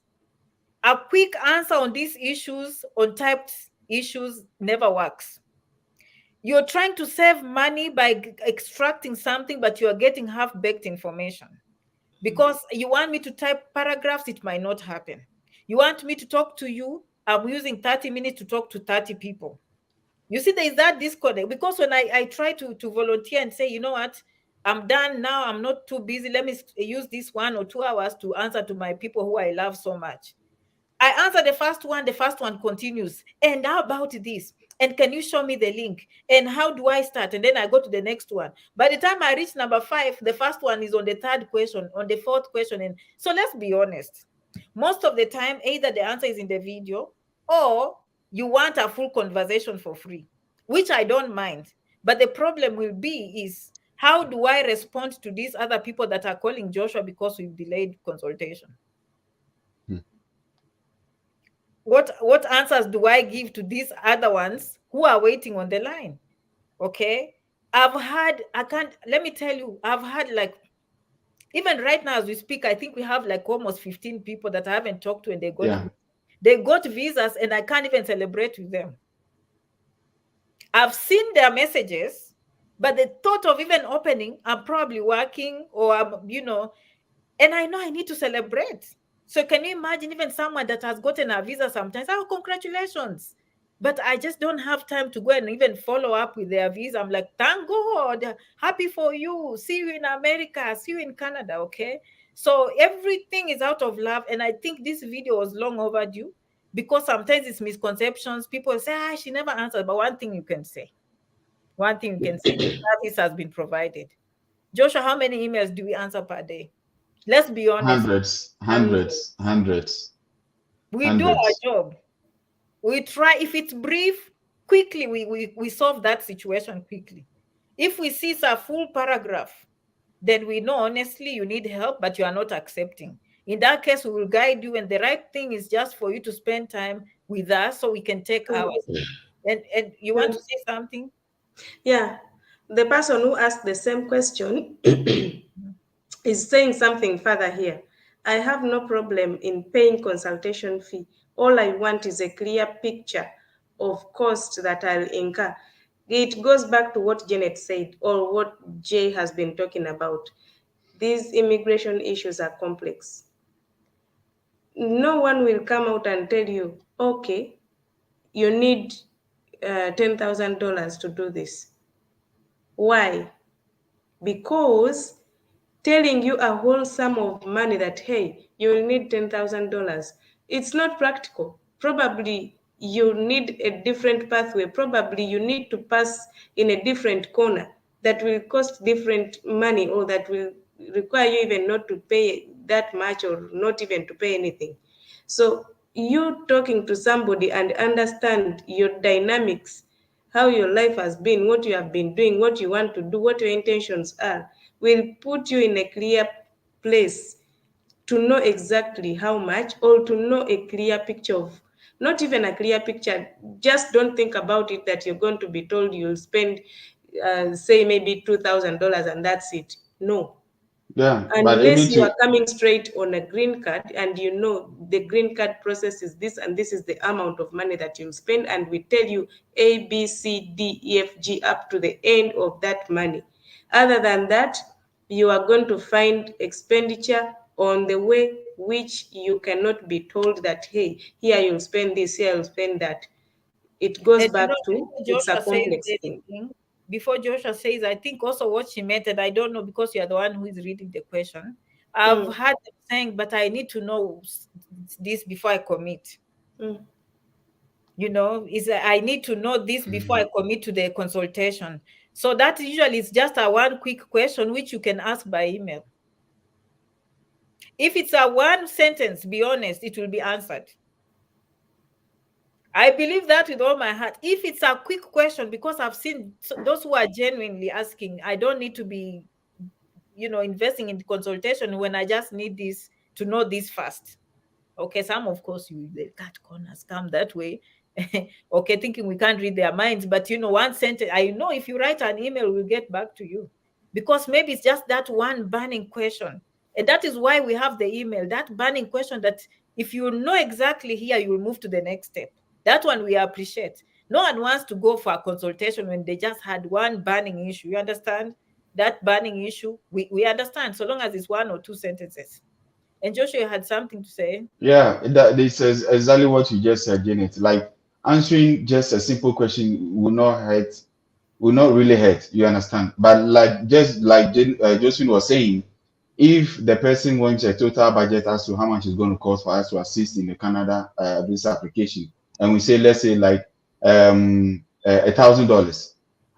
a quick answer on these issues, on typed issues, never works. You're trying to save money by extracting something, but you're getting half-baked information. Because you want me to type paragraphs, it might not happen. You want me to talk to you, I'm using 30 minutes to talk to 30 people. You see, there is that disconnect. Because when I try to volunteer and say, you know what, I'm done now, I'm not too busy, let me use this 1 or 2 hours to answer to my people who I love so much. I answer the first one continues. And how about this? And can you show me the link? And how do I start? And then I go to the next one. By the time I reach number 5, the first one is on the 3rd question, on the 4th question. And so let's be honest. Most of the time, either the answer is in the video or you want a full conversation for free, which I don't mind. But the problem will be is, how do I respond to these other people that are calling Joshua because we've delayed consultation? What answers do I give to these other ones who are waiting on the line? Okay. Let me tell you, I've had like, even right now as we speak, I think we have like almost 15 people that I haven't talked to, and they got visas and I can't even celebrate with them. I've seen their messages, but the thought of even opening, I'm probably working or and I know I need to celebrate. So can you imagine even someone that has gotten a visa sometimes? Oh, congratulations. But I just don't have time to go and even follow up with their visa. I'm like, thank God, happy for you. See you in America, see you in Canada, okay? So everything is out of love. And I think this video was long overdue, because sometimes it's misconceptions. People say, she never answered. But one thing you can say, service has been provided. Joshua, how many emails do we answer per day? Let's be honest. Hundreds. We do our job. We try. If it's brief, quickly we solve that situation quickly. If we see a full paragraph, then we know honestly you need help, but you are not accepting. In that case, we will guide you, and the right thing is just for you to spend time with us so we can take ours. And you want to say something? Yeah, the person who asked the same question is saying something further here. I have no problem in paying consultation fee. All I want is a clear picture of cost that I'll incur. It goes back to what Janet said or what Jay has been talking about. These immigration issues are complex. No one will come out and tell you, okay, you need $10,000 to do this. Why? Because telling you a whole sum of money that, hey, you will need $10,000, it's not practical. Probably you need a different pathway. Probably you need to pass in a different corner that will cost different money, or that will require you even not to pay that much, or not even to pay anything. So you talking to somebody and understand your dynamics, how your life has been, what you have been doing, what you want to do, what your intentions are, will put you in a clear place to know exactly how much, or to know a clear picture of, not even a clear picture. Just don't think about it that you're going to be told you'll spend, say, maybe $2,000 and that's it. No, Yeah, but even unless you to are coming straight on a green card and you know the green card process is this, and this is the amount of money that you'll spend, and we tell you A, B, C, D, E, F, G up to the end of that money. Other than that, you are going to find expenditure on the way which you cannot be told that, hey, here you'll spend this, here you'll spend that. It goes And back to, before it's a Joshua says complex thing. anything, before Joshua says, I think also what she meant, and I don't know because you're the one who is reading the question. I've Mm, heard them saying, but I need to know this before I commit. mm. Is I need to know this before I commit to the consultation. So that usually is just a one quick question which you can ask by email. If it's a one sentence, be honest, it will be answered. I believe that with all my heart. If it's a quick question, because I've seen those who are genuinely asking, I don't need to be, investing in the consultation when I just need this to know this fast. Okay, some of course they cut corners, come that way. Okay, thinking we can't read their minds, but one sentence. I know if you write an email, we'll get back to you, because maybe it's just that one burning question, and that is why we have the email. That burning question that if you know exactly here, you will move to the next step. That one we appreciate. No one wants to go for a consultation when they just had one burning issue. You understand? That burning issue, we understand, so long as it's one or two sentences. And Joshua, you had something to say? yeah, that this is exactly what you just said, Janet. Like answering just a simple question will not really hurt. You understand? But like just like Josephine was saying, if the person wants a total budget as to how much it's going to cost for us to assist in the Canada visa application, and we say, let's say like $1,000,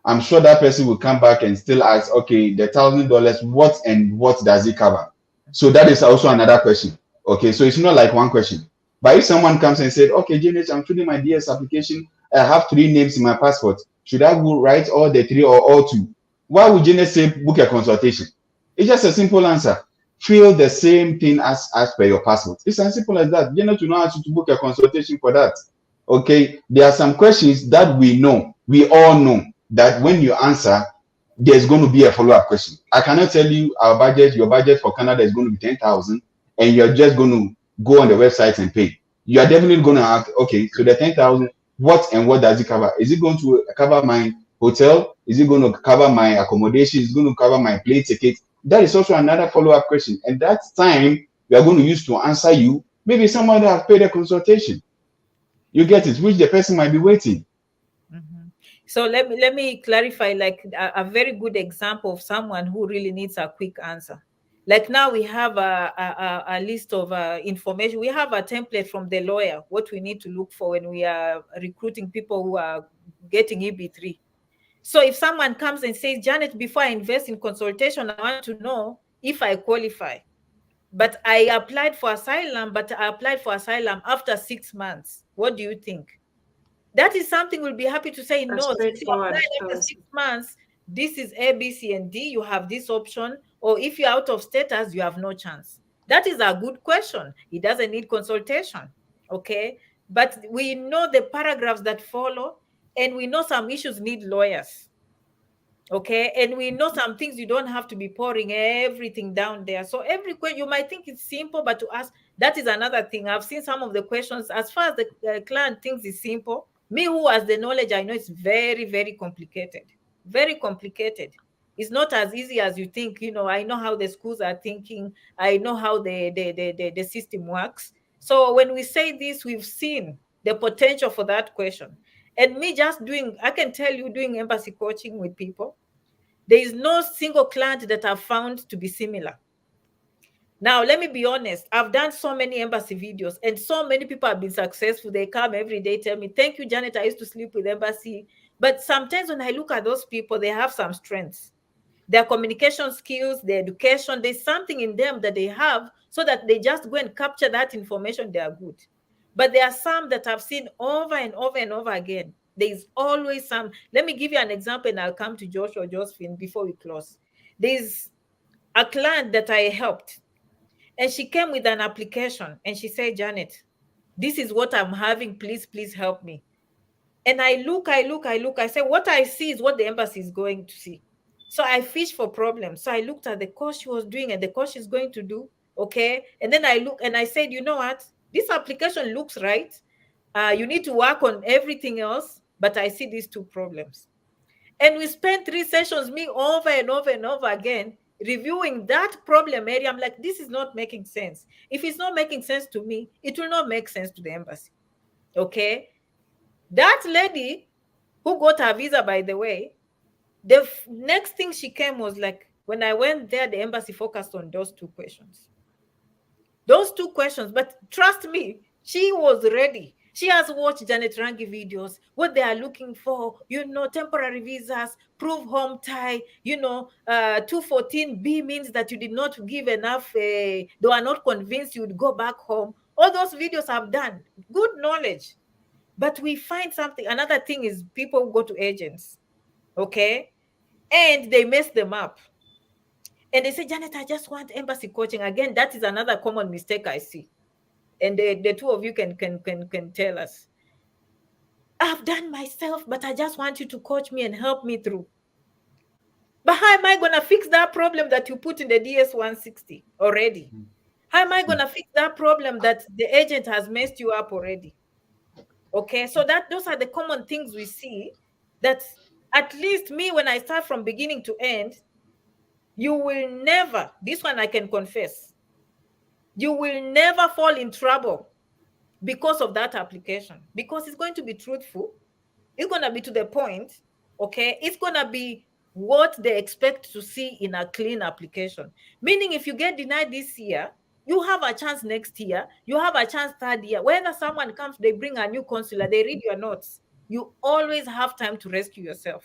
I'm sure that person will come back and still ask, okay, the $1,000, what and what does it cover? So that is also another question. Okay, so it's not like one question. But if someone comes and said, okay, Janet, I'm filling my DS application, I have 3 names in my passport. Should I go write all the 3 or all 2? Why would Janet say book a consultation? It's just a simple answer. Fill the same thing as per your passport. It's as simple as that. Janet will not ask you to book a consultation for that. Okay, there are some questions that we all know that when you answer, there's going to be a follow-up question. I cannot tell you your budget for Canada is going to be 10,000, and you're just going to go on the website and pay. You are definitely going to ask, okay, so the 10,000, what and what does it cover? Is it going to cover my hotel? Is it going to cover my accommodation? Is it going to cover my plane ticket? That is also another follow-up question. And that time we are going to use to answer you, maybe somebody has paid a consultation. You get it, which the person might be waiting. Mhm. So let me clarify, like a very good example of someone who really needs a quick answer. Like now we have a list of information. We have a template from the lawyer, what we need to look for when we are recruiting people who are getting EB3. So if someone comes and says, Janet, before I invest in consultation, I want to know if I qualify. But I applied for asylum, after 6 months. What do you think? That is something we'll be happy to say, A no, since you straightforward applied after answer. 6 months, this is A, B, C, and D, you have this option. Or if you're out of status, you have no chance. That is a good question. It doesn't need consultation, okay? But we know the paragraphs that follow, and we know some issues need lawyers, okay? And we know some things you don't have to be pouring everything down there. So every question, you might think it's simple, but to us, that is another thing. I've seen some of the questions, as far as the client thinks it's simple, me who has the knowledge, I know it's very, very complicated. Very complicated. It's not as easy as you think. You know, I know how the schools are thinking. I know how the system works. So when we say this, we've seen the potential for that question. And me just doing, I can tell you, doing embassy coaching with people, there is no single client that I've found to be similar. Now, let me be honest. I've done so many embassy videos, and so many people have been successful. They come every day, tell me, thank you, Janet, I used to sleep with embassy. But sometimes when I look at those people, they have some strengths. Their communication skills, their education, there's something in them that they have, so that they just go and capture that information, they are good. But there are some that I've seen over and over and over again. There's always some. Let me give you an example, and I'll come to Joshua or Josephine before we close. There's a client that I helped, and she came with an application, and she said, Janet, this is what I'm having. Please help me. And I look. I say, what I see is what the embassy is going to see. So I fish for problems. So I looked at the course she was doing and the course she's going to do. Okay. And then I look and I said, you know what? This application looks right. You need to work on everything else, but I see these two problems. And we spent 3 sessions, me over and over and over again, reviewing that problem area. I'm like, this is not making sense. If it's not making sense to me, it will not make sense to the embassy. Okay. That lady who got her visa, by the way, the next thing she came was like, when I went there, the embassy focused on those 2 questions. Those 2 questions. But trust me, she was ready. She has watched Janet Rangi videos, what they are looking for, you know, temporary visas, prove home tie, you know, 214B means that you did not give enough, they were not convinced you would go back home. All those videos I've done, good knowledge. But we find something. Another thing is people go to agents, okay? And they mess them up. And they say, Janet, I just want embassy coaching. Again, that is another common mistake I see. And the 2 of you can tell us. I've done myself, but I just want you to coach me and help me through. But how am I going to fix that problem that you put in the DS-160 already? How am I going to fix that problem that the agent has messed you up already? Okay, so those are the common things we see, that at least me, when I start from beginning to end, you will never, this one I can confess, you will never fall in trouble because of that application, because it's going to be truthful. It's going to be to the point, okay? It's going to be what they expect to see in a clean application. Meaning if you get denied this year, you have a chance next year, you have a chance 3rd year. Whether someone comes, they bring a new consular, they read your notes. You always have time to rescue yourself.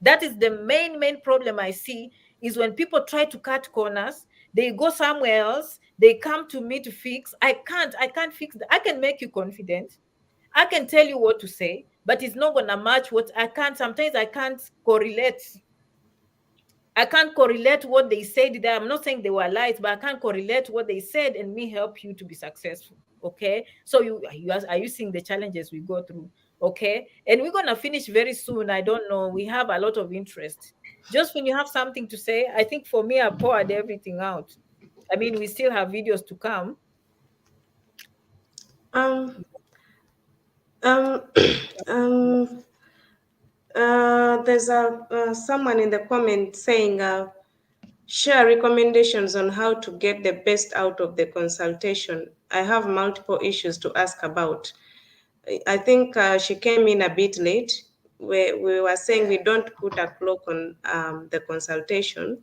That is the main problem I see, is when people try to cut corners, they go somewhere else, they come to me to fix. I can't fix that. I can make you confident. I can tell you what to say, but it's not going to match what I can't. Sometimes I can't correlate. I can't correlate what they said there. I'm not saying they were lies, but I can't correlate what they said and me help you to be successful. Okay. So are you seeing the challenges we go through? Okay. And we're going to finish very soon. I don't know. We have a lot of interest. Just when you have something to say, I think for me, I poured everything out. I mean, we still have videos to come. There's someone in the comment saying, share recommendations on how to get the best out of the consultation. I have multiple issues to ask about. I think she came in a bit late. We were saying we don't put a clock on the consultation.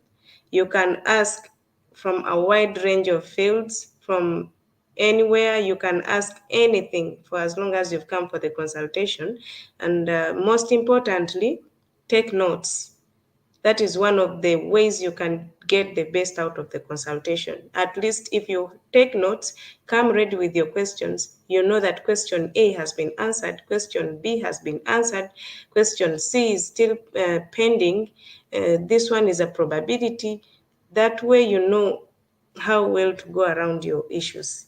You can ask from a wide range of fields, from anywhere. You can ask anything for as long as you've come for the consultation. And most importantly, take notes. That is one of the ways you can get the best out of the consultation. At least if you take notes, come ready with your questions. You know that question A has been answered, question B has been answered, question C is still pending. This one is a probability. That way you know how well to go around your issues.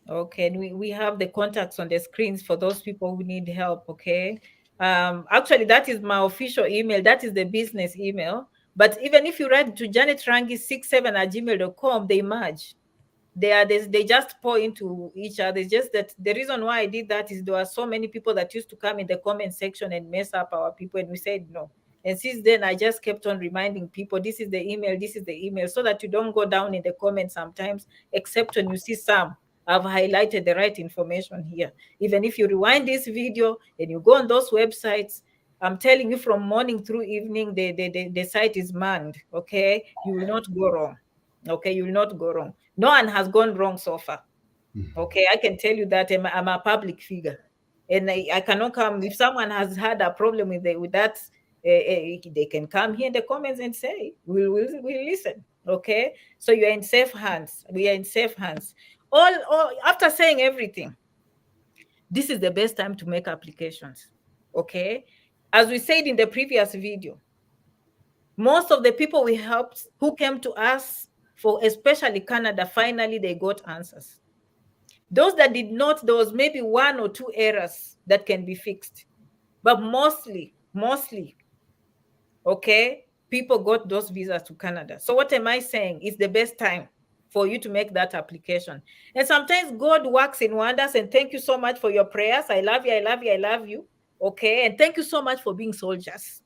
Okay, and we have the contacts on the screens for those people who need help. Okay. Actually, that is my official email. That is the business email. But even if you write to janetrangi67@gmail.com, they merge. They just pour into each other. It's just that the reason why I did that is there are so many people that used to come in the comment section and mess up our people, and we said no. And since then, I just kept on reminding people, this is the email, this is the email, so that you don't go down in the comments sometimes, except when you see some. I've highlighted the right information here. Even if you rewind this video and you go on those websites, I'm telling you, from morning through evening, the site is manned. Okay, you will not go wrong. Okay, you will not go wrong. No one has gone wrong so far. Okay, I can tell you that I'm a public figure, and I cannot come. If someone has had a problem with that, they can come here in the comments and say, we'll listen. Okay, so you are in safe hands. We are in safe hands. All after saying everything, this is the best time to make applications. Okay, as we said in the previous video, most of the people we helped who came to us for especially Canada, finally they got answers. Those that did not, there was maybe one or two errors that can be fixed. But mostly, okay, people got those visas to Canada. So what am I saying? It's the best time for you to make that application. And sometimes God works in wonders. And thank you so much for your prayers. I love you, I love you, I love you. Okay. And thank you so much for being soldiers.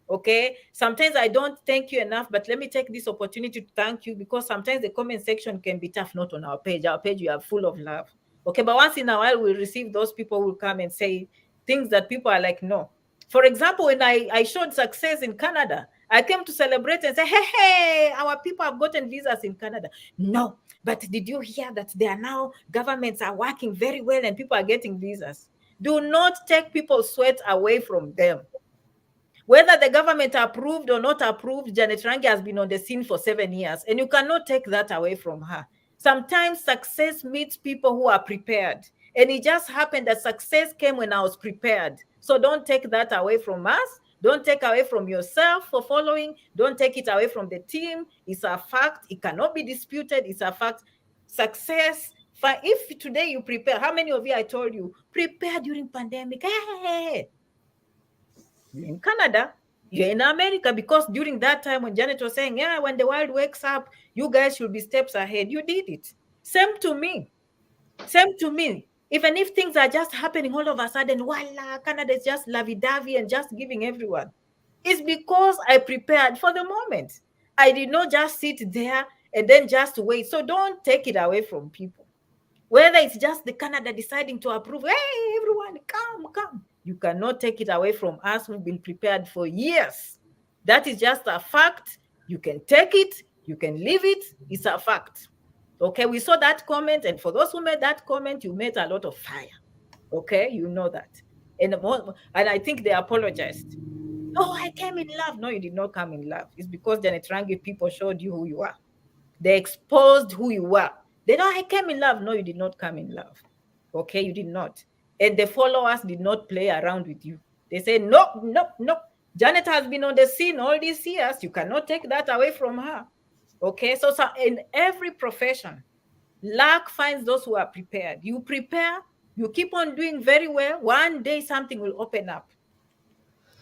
Okay, sometimes I don't thank you enough, but let me take this opportunity to thank you, because sometimes the comment section can be tough. Not on our page we are full of love. Okay, but once in a while we receive those people who will come and say things that people are like, no. For example, when I showed success in Canada, I came to celebrate and say, hey, our people have gotten visas in Canada. No, but did you hear that they are now, governments are working very well and people are getting visas? Do not take people's sweat away from them. Whether the government approved or not approved, Janet Rangi has been on the scene for 7 years, and you cannot take that away from her. Sometimes success meets people who are prepared. And it just happened that success came when I was prepared. So don't take that away from us. Don't take away from yourself for following. Don't take it away from the team. It's a fact. It cannot be disputed. It's a fact. Success. If today you prepare, how many of you I told you prepare during pandemic? Hey, you're in Canada, you're in America, because during that time when Janet was saying, yeah, when the world wakes up, you guys should be steps ahead. You did it. Same to me. Same to me. Even if things are just happening all of a sudden, voila, Canada is just lovey-dovey and just giving everyone. It's because I prepared for the moment. I did not just sit there and then just wait. So don't take it away from people. Whether it's just the Canada deciding to approve, hey, everyone, come. You cannot take it away from us who've been prepared for years. That is just a fact. You can take it, you can leave it. It's a fact. Okay, we saw that comment, and for those who made that comment, you made a lot of fire. Okay, you know that. And I think they apologized. Oh, I came in love. No, you did not come in love. It's because Janet Rangi people showed you who you are. They exposed who you were. They know I came in love. No, you did not come in love. Okay, you did not. And the followers did not play around with you. They say, no. Janet has been on the scene all these years. You cannot take that away from her. Okay, so in every profession, luck finds those who are prepared. You prepare, you keep on doing very well. One day something will open up.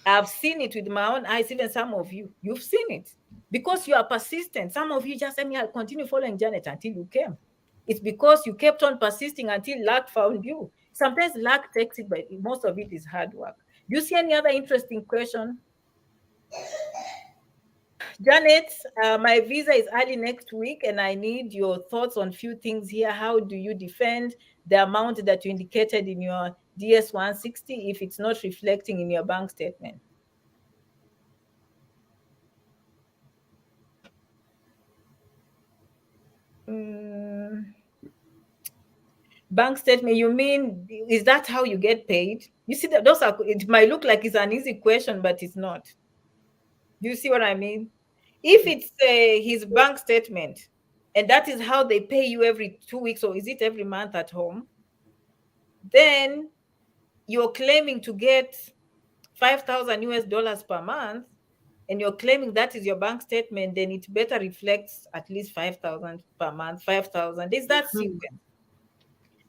I've seen it with my own eyes, even some of you. You've seen it because you are persistent. Some of you just said, I'll continue following Janet until you came. It's because you kept on persisting until luck found you. Sometimes luck takes it, but most of it is hard work. Do you see any other interesting question? Janet, my visa is early next week, and I need your thoughts on a few things here. How do you defend the amount that you indicated in your DS-160 if it's not reflecting in your bank statement? Bank statement, you mean, is that how you get paid? You see, that those are, it might look like it's an easy question, but it's not. Do you see what I mean? If it's his bank statement, and that is how they pay you every 2 weeks, or is it every month at home, then you're claiming to get 5,000 US dollars per month, and you're claiming that is your bank statement, then it better reflects at least 5,000 per month, 5,000. Is that sequence?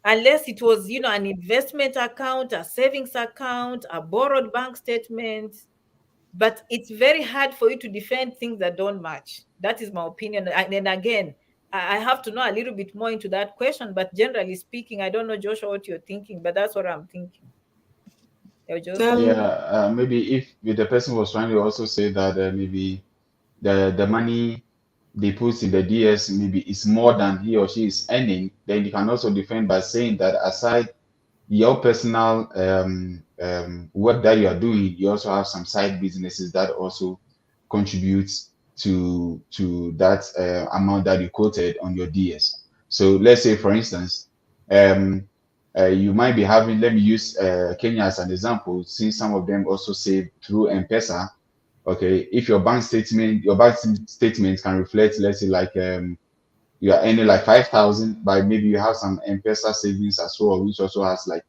Unless it was, an investment account, a savings account, a borrowed bank statement. But it's very hard for you to defend things that don't match. That is my opinion. And then again, I have to know a little bit more into that question. But generally speaking, I don't know, Joshua, what you're thinking, but that's what I'm thinking. Yeah, maybe if the person was trying to also say that maybe the money they put in the DS maybe is more than he or she is earning, then you can also defend by saying that aside your personal work that you are doing, you also have some side businesses that also contributes to that amount that you quoted on your DS. So let's say, for instance, you might be having, let me use Kenya as an example, since some of them also save through M-Pesa. Okay, if your bank statement can reflect, let's say, like you are earning like 5,000, but maybe you have some M-Pesa savings as well, which also has like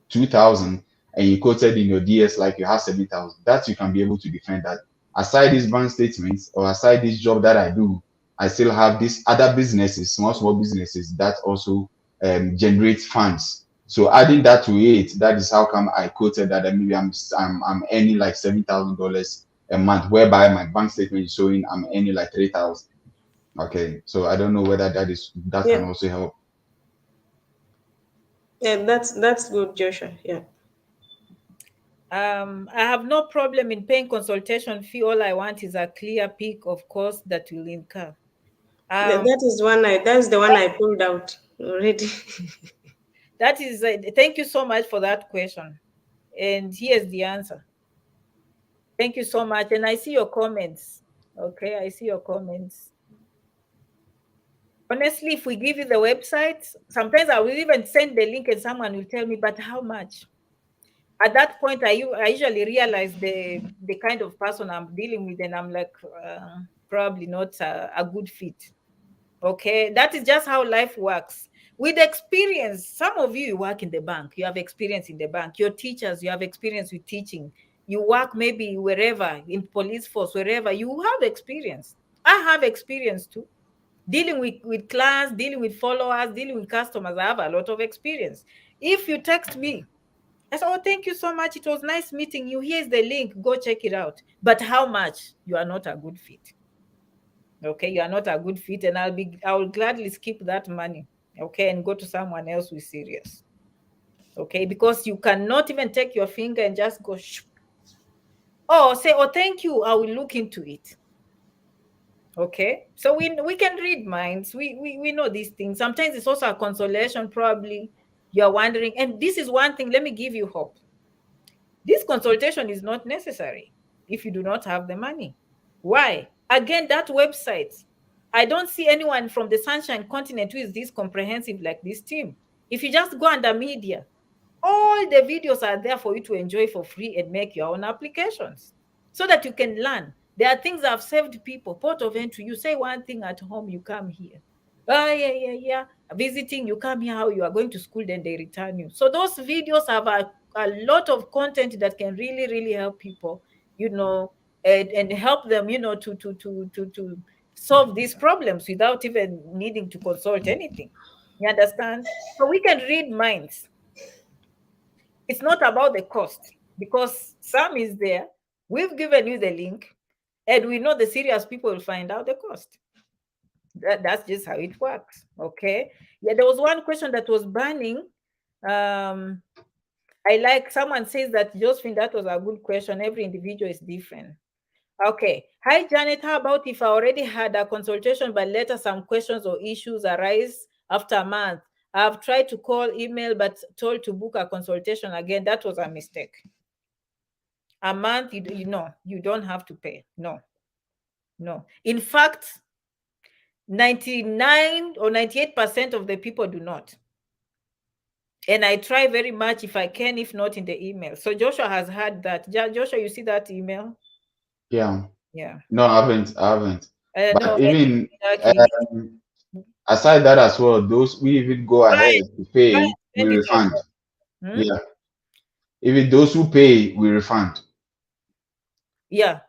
2,000, and you quoted in your DS like you have 7,000. That you can be able to defend that. Aside these bank statements or aside this job that I do, I still have these other businesses, small businesses that also generate funds. So adding that to it, that is how come I quoted that maybe I'm earning like $7,000 a month, whereby my bank statement is showing I'm earning like 3,000. Okay, so I don't know whether that can also help. Yeah, that's good, Joshua. Yeah. I have no problem in paying consultation fee. All I want is a clear peak of cost that will incur. That's the one I pulled out already. That is, thank you so much for that question. And here's the answer. Thank you so much. And I see your comments. Okay, I see your comments. Honestly, if we give you the website, sometimes I will even send the link and someone will tell me, but how much? At that point, I usually realize the kind of person I'm dealing with, and I'm like, probably not a good fit. Okay, that is just how life works. With experience, some of you work in the bank, you have experience in the bank. Your teachers, you have experience with teaching. You work maybe wherever, in police force, wherever, you have experience. I have experience too. Dealing with clients, dealing with followers, dealing with customers, I have a lot of experience. If you text me, I said, oh, thank you so much. It was nice meeting you. Here's the link. Go check it out. But how much? You are not a good fit. Okay, you are not a good fit, and I will gladly skip that money. Okay, and go to someone else who is serious. Okay, because you cannot even take your finger and just go shoo. Oh, say, oh, thank you. I will look into it. Okay, so we can read minds. We know these things. Sometimes it's also a consolation. Probably you're wondering, and this is one thing. Let me give you hope. This consultation is not necessary if you do not have the money. Why? Again, that website, I don't see anyone from the Sunshine Continent who is this comprehensive like this team. If you just go under media, all the videos are there for you to enjoy for free and make your own applications so that you can learn. There are things that have saved people. Port of entry, you say one thing at home, you come here. Oh, yeah. Visiting, you come here, how you are going to school, then they return you. So those videos have a lot of content that can really, really help people, and help them, to solve these problems without even needing to consult anything. You understand? So we can read minds. It's not about the cost, because Sam is there. We've given you the link, and we know the serious people will find out the cost. That's just how it works. Okay. Yeah, there was one question that was burning. I like someone says that, Josephine, that was a good question. Every individual is different. Okay. Hi, Janet. How about if I already had a consultation, but later some questions or issues arise after a month? I've tried to call, email, but told to book a consultation again. That was a mistake. A month, you don't have to pay. No. In fact, 99 or 98% of the people do not. And I try very much if I can, if not in the email. So Joshua has had that. Joshua, you see that email? Yeah. Yeah. No, I haven't. But no, even aside that as well, those we even go ahead to pay, we refund. Yeah. Even those who pay, we refund. Yeah.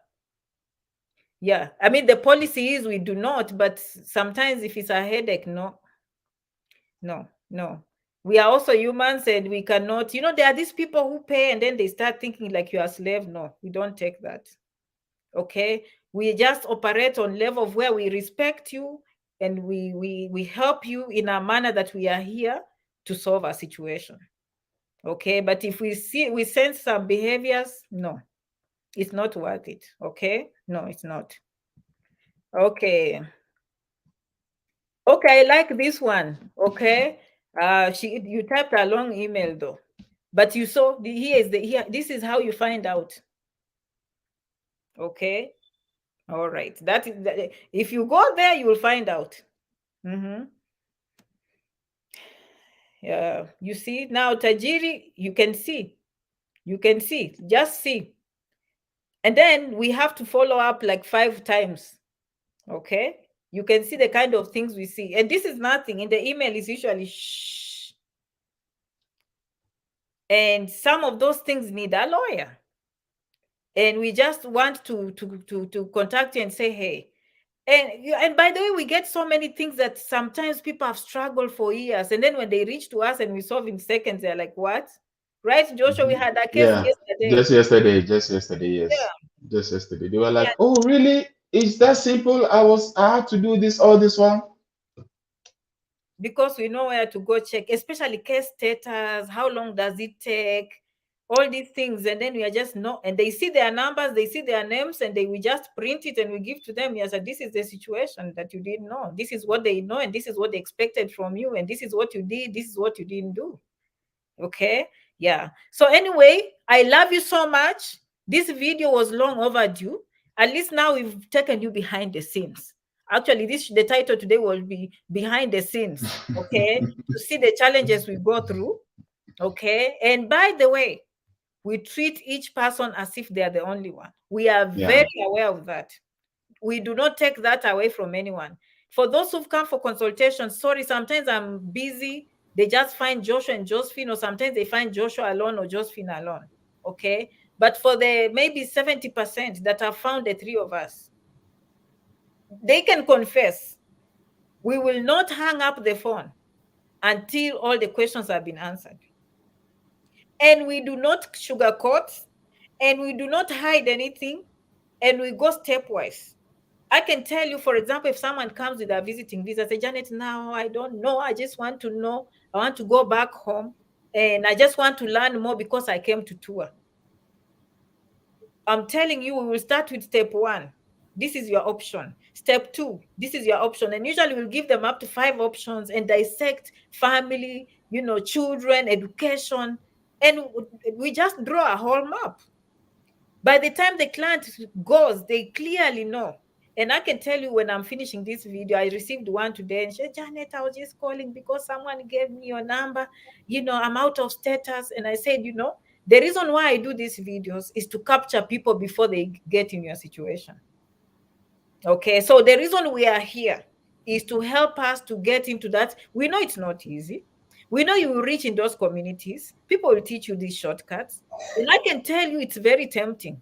Yeah, I mean, the policy is we do not, but sometimes if it's a headache, no. We are also humans and we cannot, there are these people who pay and then they start thinking like you are a slave. No, we don't take that. Okay, we just operate on level of where we respect you and we help you in a manner that we are here to solve a situation. Okay, but if we sense some behaviors, no, it's not worth it. Okay, no, it's not. Okay, I like this one. Okay, you typed a long email though, but you saw this is how you find out. Okay, all right, that is that. If you go there, you will find out. Yeah, you see now, Tajiri, you can see, just see, and then we have to follow up like 5 times. Okay, you can see the kind of things we see, and this is nothing. In the email is usually shh, and some of those things need a lawyer, and we just want to contact you and say, hey. And by the way, we get so many things that sometimes people have struggled for years, and then when they reach to us and we solve in seconds, they're like, what? Right, Joshua? We had a case yesterday. Just yesterday, yes. Yeah. Just yesterday. They were like, oh, really? It's that simple? I had to do this, all this one? Because we know where to go check, especially case status, how long does it take, all these things, and then we are just and they see their numbers, they see their names, and we just print it and we give to them. Yes, this is the situation that you didn't know. This is what they know, and this is what they expected from you, and this is what you did, this is what you didn't do. Okay, yeah. So anyway, I love you so much. This video was long overdue. At least now we've taken you behind the scenes. Actually, the title today will be behind the scenes. Okay, to see the challenges we go through. Okay, and by the way, we treat each person as if they are the only one. We are very aware of that. We do not take that away from anyone. For those who've come for consultation, sorry, sometimes I'm busy. They just find Joshua and Josephine, or sometimes they find Joshua alone or Josephine alone. Okay, but for the maybe 70% that have found the three of us, they can confess. We will not hang up the phone until all the questions have been answered. And we do not sugarcoat, and we do not hide anything, and we go stepwise. I can tell you, for example, if someone comes with a visiting visa, say, Janet, now I don't know. I just want to know. I want to go back home, and I just want to learn more because I came to tour. I'm telling you, we will start with step 1. This is your option. Step 2, this is your option. And usually we'll give them up to 5 options and dissect family, children, education. And we just draw a whole map. By the time the client goes, they clearly know. And I can tell you, when I'm finishing this video, I received one today, and she said, Janet, I was just calling because someone gave me your number. I'm out of status. And I said, the reason why I do these videos is to capture people before they get in your situation. Okay, so the reason we are here is to help us to get into that. We know it's not easy. We know you will reach in those communities. People will teach you these shortcuts. And I can tell you it's very tempting.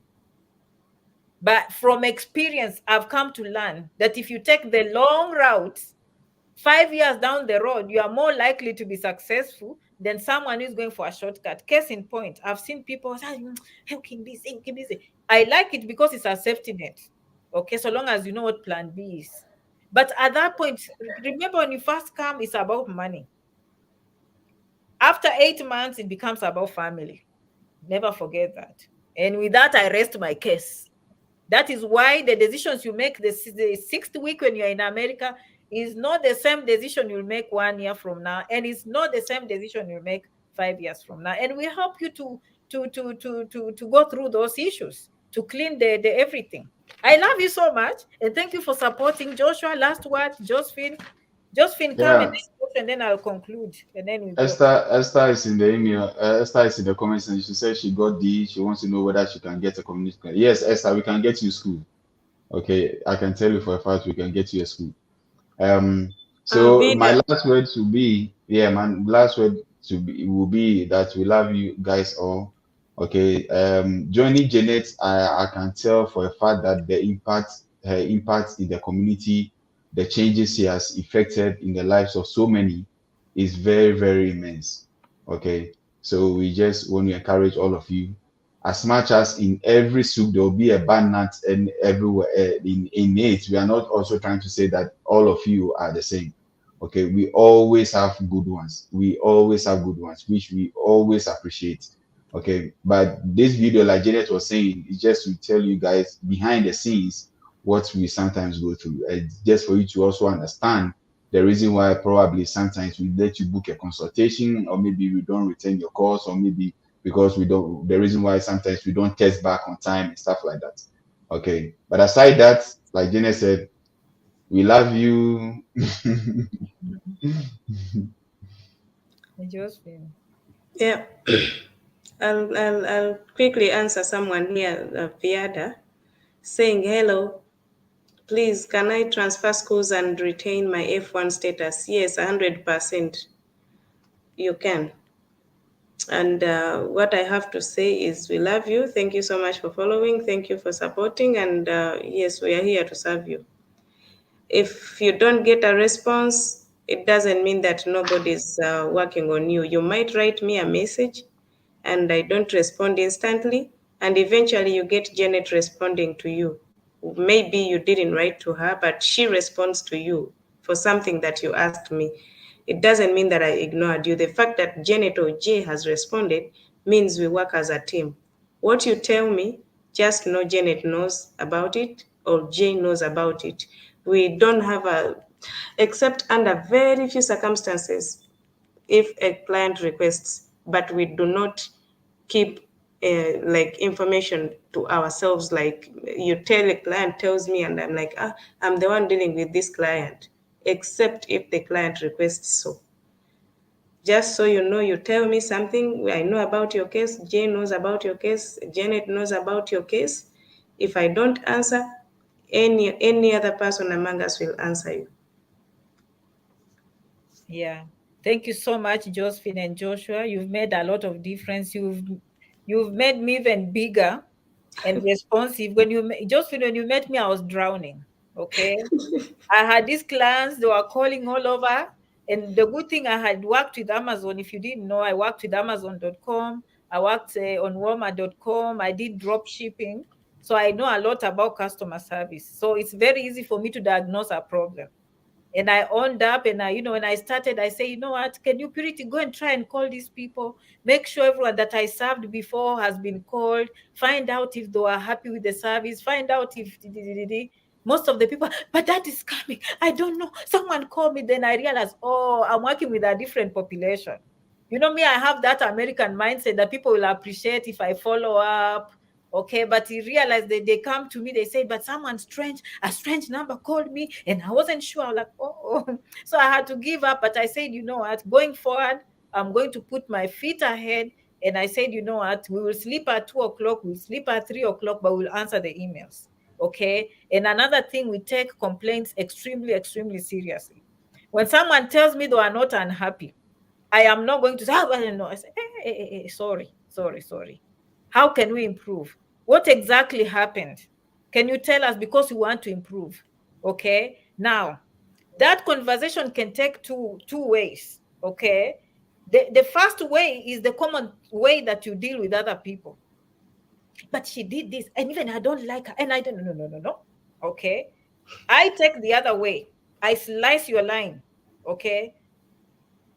But from experience, I've come to learn that if you take the long route, 5 years down the road, you are more likely to be successful than someone who's going for a shortcut. Case in point, I've seen people say, hey, keep busy. I like it because it's a safety net. Okay, so long as you know what plan B is. But at that point, remember, when you first come, it's about money. After 8 months, it becomes about family. Never forget that. And with that, I rest my case. That is why the decisions you make the 6th week when you're in America is not the same decision you'll make 1 year from now, and it's not the same decision you'll make 5 years from now. And we help you to go through those issues, to clean the everything. I love you so much, and thank you for supporting. Joshua, last word. Josephine, come and then I'll conclude, and then we Esther is in the email. Esther is in the comments, and she said she got D. She wants to know whether she can get a community. Yes, Esther, we can get you school. Okay, I can tell you for a fact we can get you a school. So my last word will be, will be that we love you guys all. Okay, joining Janet, I can tell for a fact that the impact her impact in the community, the changes she has effected in the lives of so many is very, very immense. Okay. So we just want to encourage all of you, as much as in every soup there will be a bad nut and everywhere in it. We are not also trying to say that all of you are the same. Okay, we always have good ones. We always have good ones, which we always appreciate. Okay, but this video, like Janet was saying, is just to tell you guys behind the scenes what we sometimes go through. Just for you to also understand the reason why probably sometimes we let you book a consultation, or maybe we don't return your calls, or maybe because we don't, the reason why sometimes we don't test back on time and stuff like that. Okay, but aside that, like Janet said, we love you. Josephine. Yeah. I'll quickly answer someone here, Viada, saying, hello, please, can I transfer schools and retain my F1 status? Yes, 100% you can. And what I have to say is we love you. Thank you so much for following. Thank you for supporting. And yes, we are here to serve you. If you don't get a response, it doesn't mean that nobody's working on you. You might write me a message and I don't respond instantly, and eventually you get Janet responding to you. Maybe you didn't write to her, but she responds to you for something that you asked me. It doesn't mean that I ignored you. The fact that Janet or Jay has responded means we work as a team. What you tell me, just know Janet knows about it or Jay knows about it. We don't have except under very few circumstances, if a client requests, but we do not keep like information to ourselves. Like you tell a client tells me, and I'm like, I'm the one dealing with this client, except if the client requests so. Just so you know, you tell me something, I know about your case, Jay knows about your case, Janet knows about your case. If I don't answer, any other person among us will answer you. Yeah. Thank you so much, Josephine and Joshua. You've made a lot of difference. You've made me even bigger and responsive. Josephine, when you met me, I was drowning. Okay. I had these clients, they were calling all over. And the good thing, I had worked with Amazon. If you didn't know, I worked with Amazon.com. I worked on Walmart.com. I did drop shipping. So I know a lot about customer service. So it's very easy for me to diagnose a problem. And I owned up, and when I started, I say, you know what, can you Purity go and try and call these people, make sure everyone that I served before has been called, find out if they were happy with the service, find out if most of the people, but that is coming. I don't know. Someone called me, then I realized, oh, I'm working with a different population. You know me, I have that American mindset that people will appreciate if I follow up. Okay, but he realized that they come to me, they say, but a strange number called me, and I wasn't sure. I was like, oh. So I had to give up. But I said, you know what, going forward, I'm going to put my feet ahead. And I said, you know what, we will sleep at 2 o'clock, we'll sleep at 3 o'clock, but we'll answer the emails. Okay. And another thing, we take complaints extremely, extremely seriously. When someone tells me they are not unhappy, I am not going to say, I don't know. I say, hey, sorry. How can we improve? What exactly happened? Can you tell us, because we want to improve? Okay. Now, that conversation can take two ways. Okay. The first way is the common way that you deal with other people. But she did this, and even I don't like her, and I don't, no. Okay. I take the other way. I slice your line. Okay.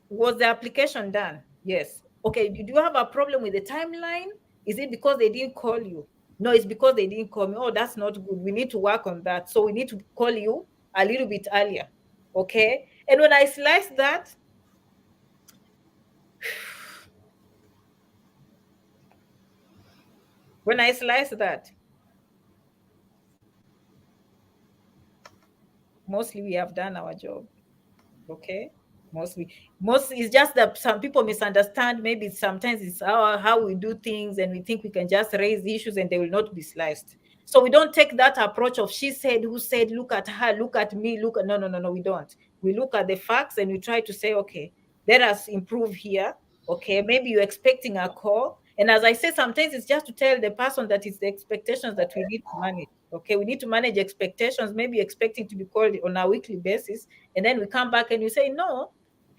Was the application done? Yes. Okay. Do you have a problem with the timeline? Is it because they didn't call you? No, it's because they didn't call me. Oh, that's not good. We need to work on that. So we need to call you a little bit earlier. Okay. And when I slice that, mostly we have done our job. Okay. Most it's just that some people misunderstand. Maybe sometimes it's how we do things, and we think we can just raise issues and they will not be sliced. So we don't take that approach of she said, who said, look at her, look at me, look at no, we don't. We look at the facts and we try to say, okay, let us improve here. Okay, maybe you're expecting a call. And as I say, sometimes it's just to tell the person that it's the expectations that we need to manage. Okay, we need to manage expectations, maybe expecting to be called on a weekly basis. And then we come back and you say, no,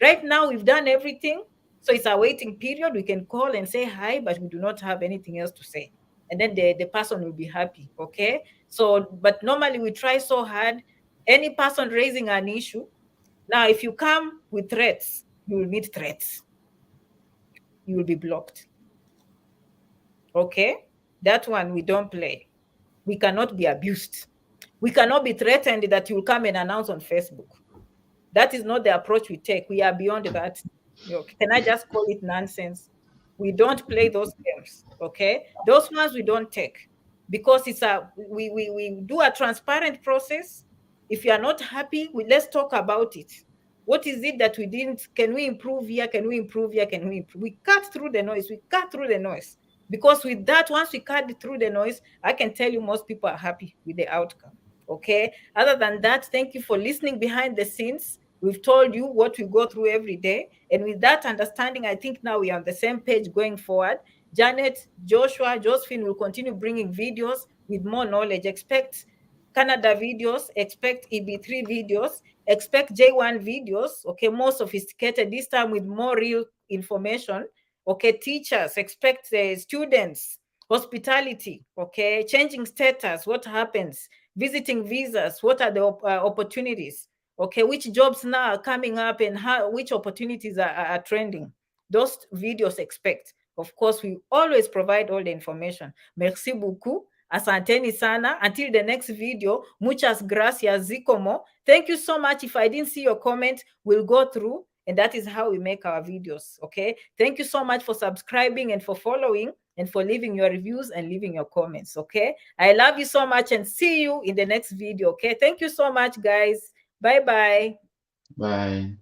right now we've done everything. So it's a waiting period. We can call and say hi, but we do not have anything else to say. And then the person will be happy. Okay. So, but normally we try so hard. Any person raising an issue, now if you come with threats, you will meet threats. You will be blocked. Okay. That one we don't play. We cannot be abused. We cannot be threatened that you will come and announce on Facebook. That is not the approach we take. We are beyond that. Can I just call it nonsense? We don't play those games. Okay, those ones we don't take, because it's we do a transparent process. If you are not happy, let's talk about it. What is it that we didn't? Can we improve here? Can we improve here? Can we improve? We cut through the noise. We cut through the noise. Because with that, once we cut through the noise, I can tell you most people are happy with the outcome. Okay. Other than that, thank you for listening behind the scenes. We've told you what we go through every day. And with that understanding, I think now we are on the same page going forward. Janet, Joshua, Josephine will continue bringing videos with more knowledge. Expect Canada videos, expect EB3 videos, expect J1 videos, okay, more sophisticated, this time with more real information. Okay, teachers, expect students, hospitality, okay, changing status, what happens, visiting visas, what are the opportunities, okay, which jobs now are coming up and which opportunities are trending. Those videos expect. Of course, we always provide all the information. Merci beaucoup. Asanteni sana. Until the next video, muchas gracias, Zikomo. Thank you so much. If I didn't see your comment, we'll go through, and that is how we make our videos, okay? Thank you so much for subscribing and for following and for leaving your reviews and leaving your comments, okay? I love you so much and see you in the next video, okay? Thank you so much, guys. Bye-bye. Bye.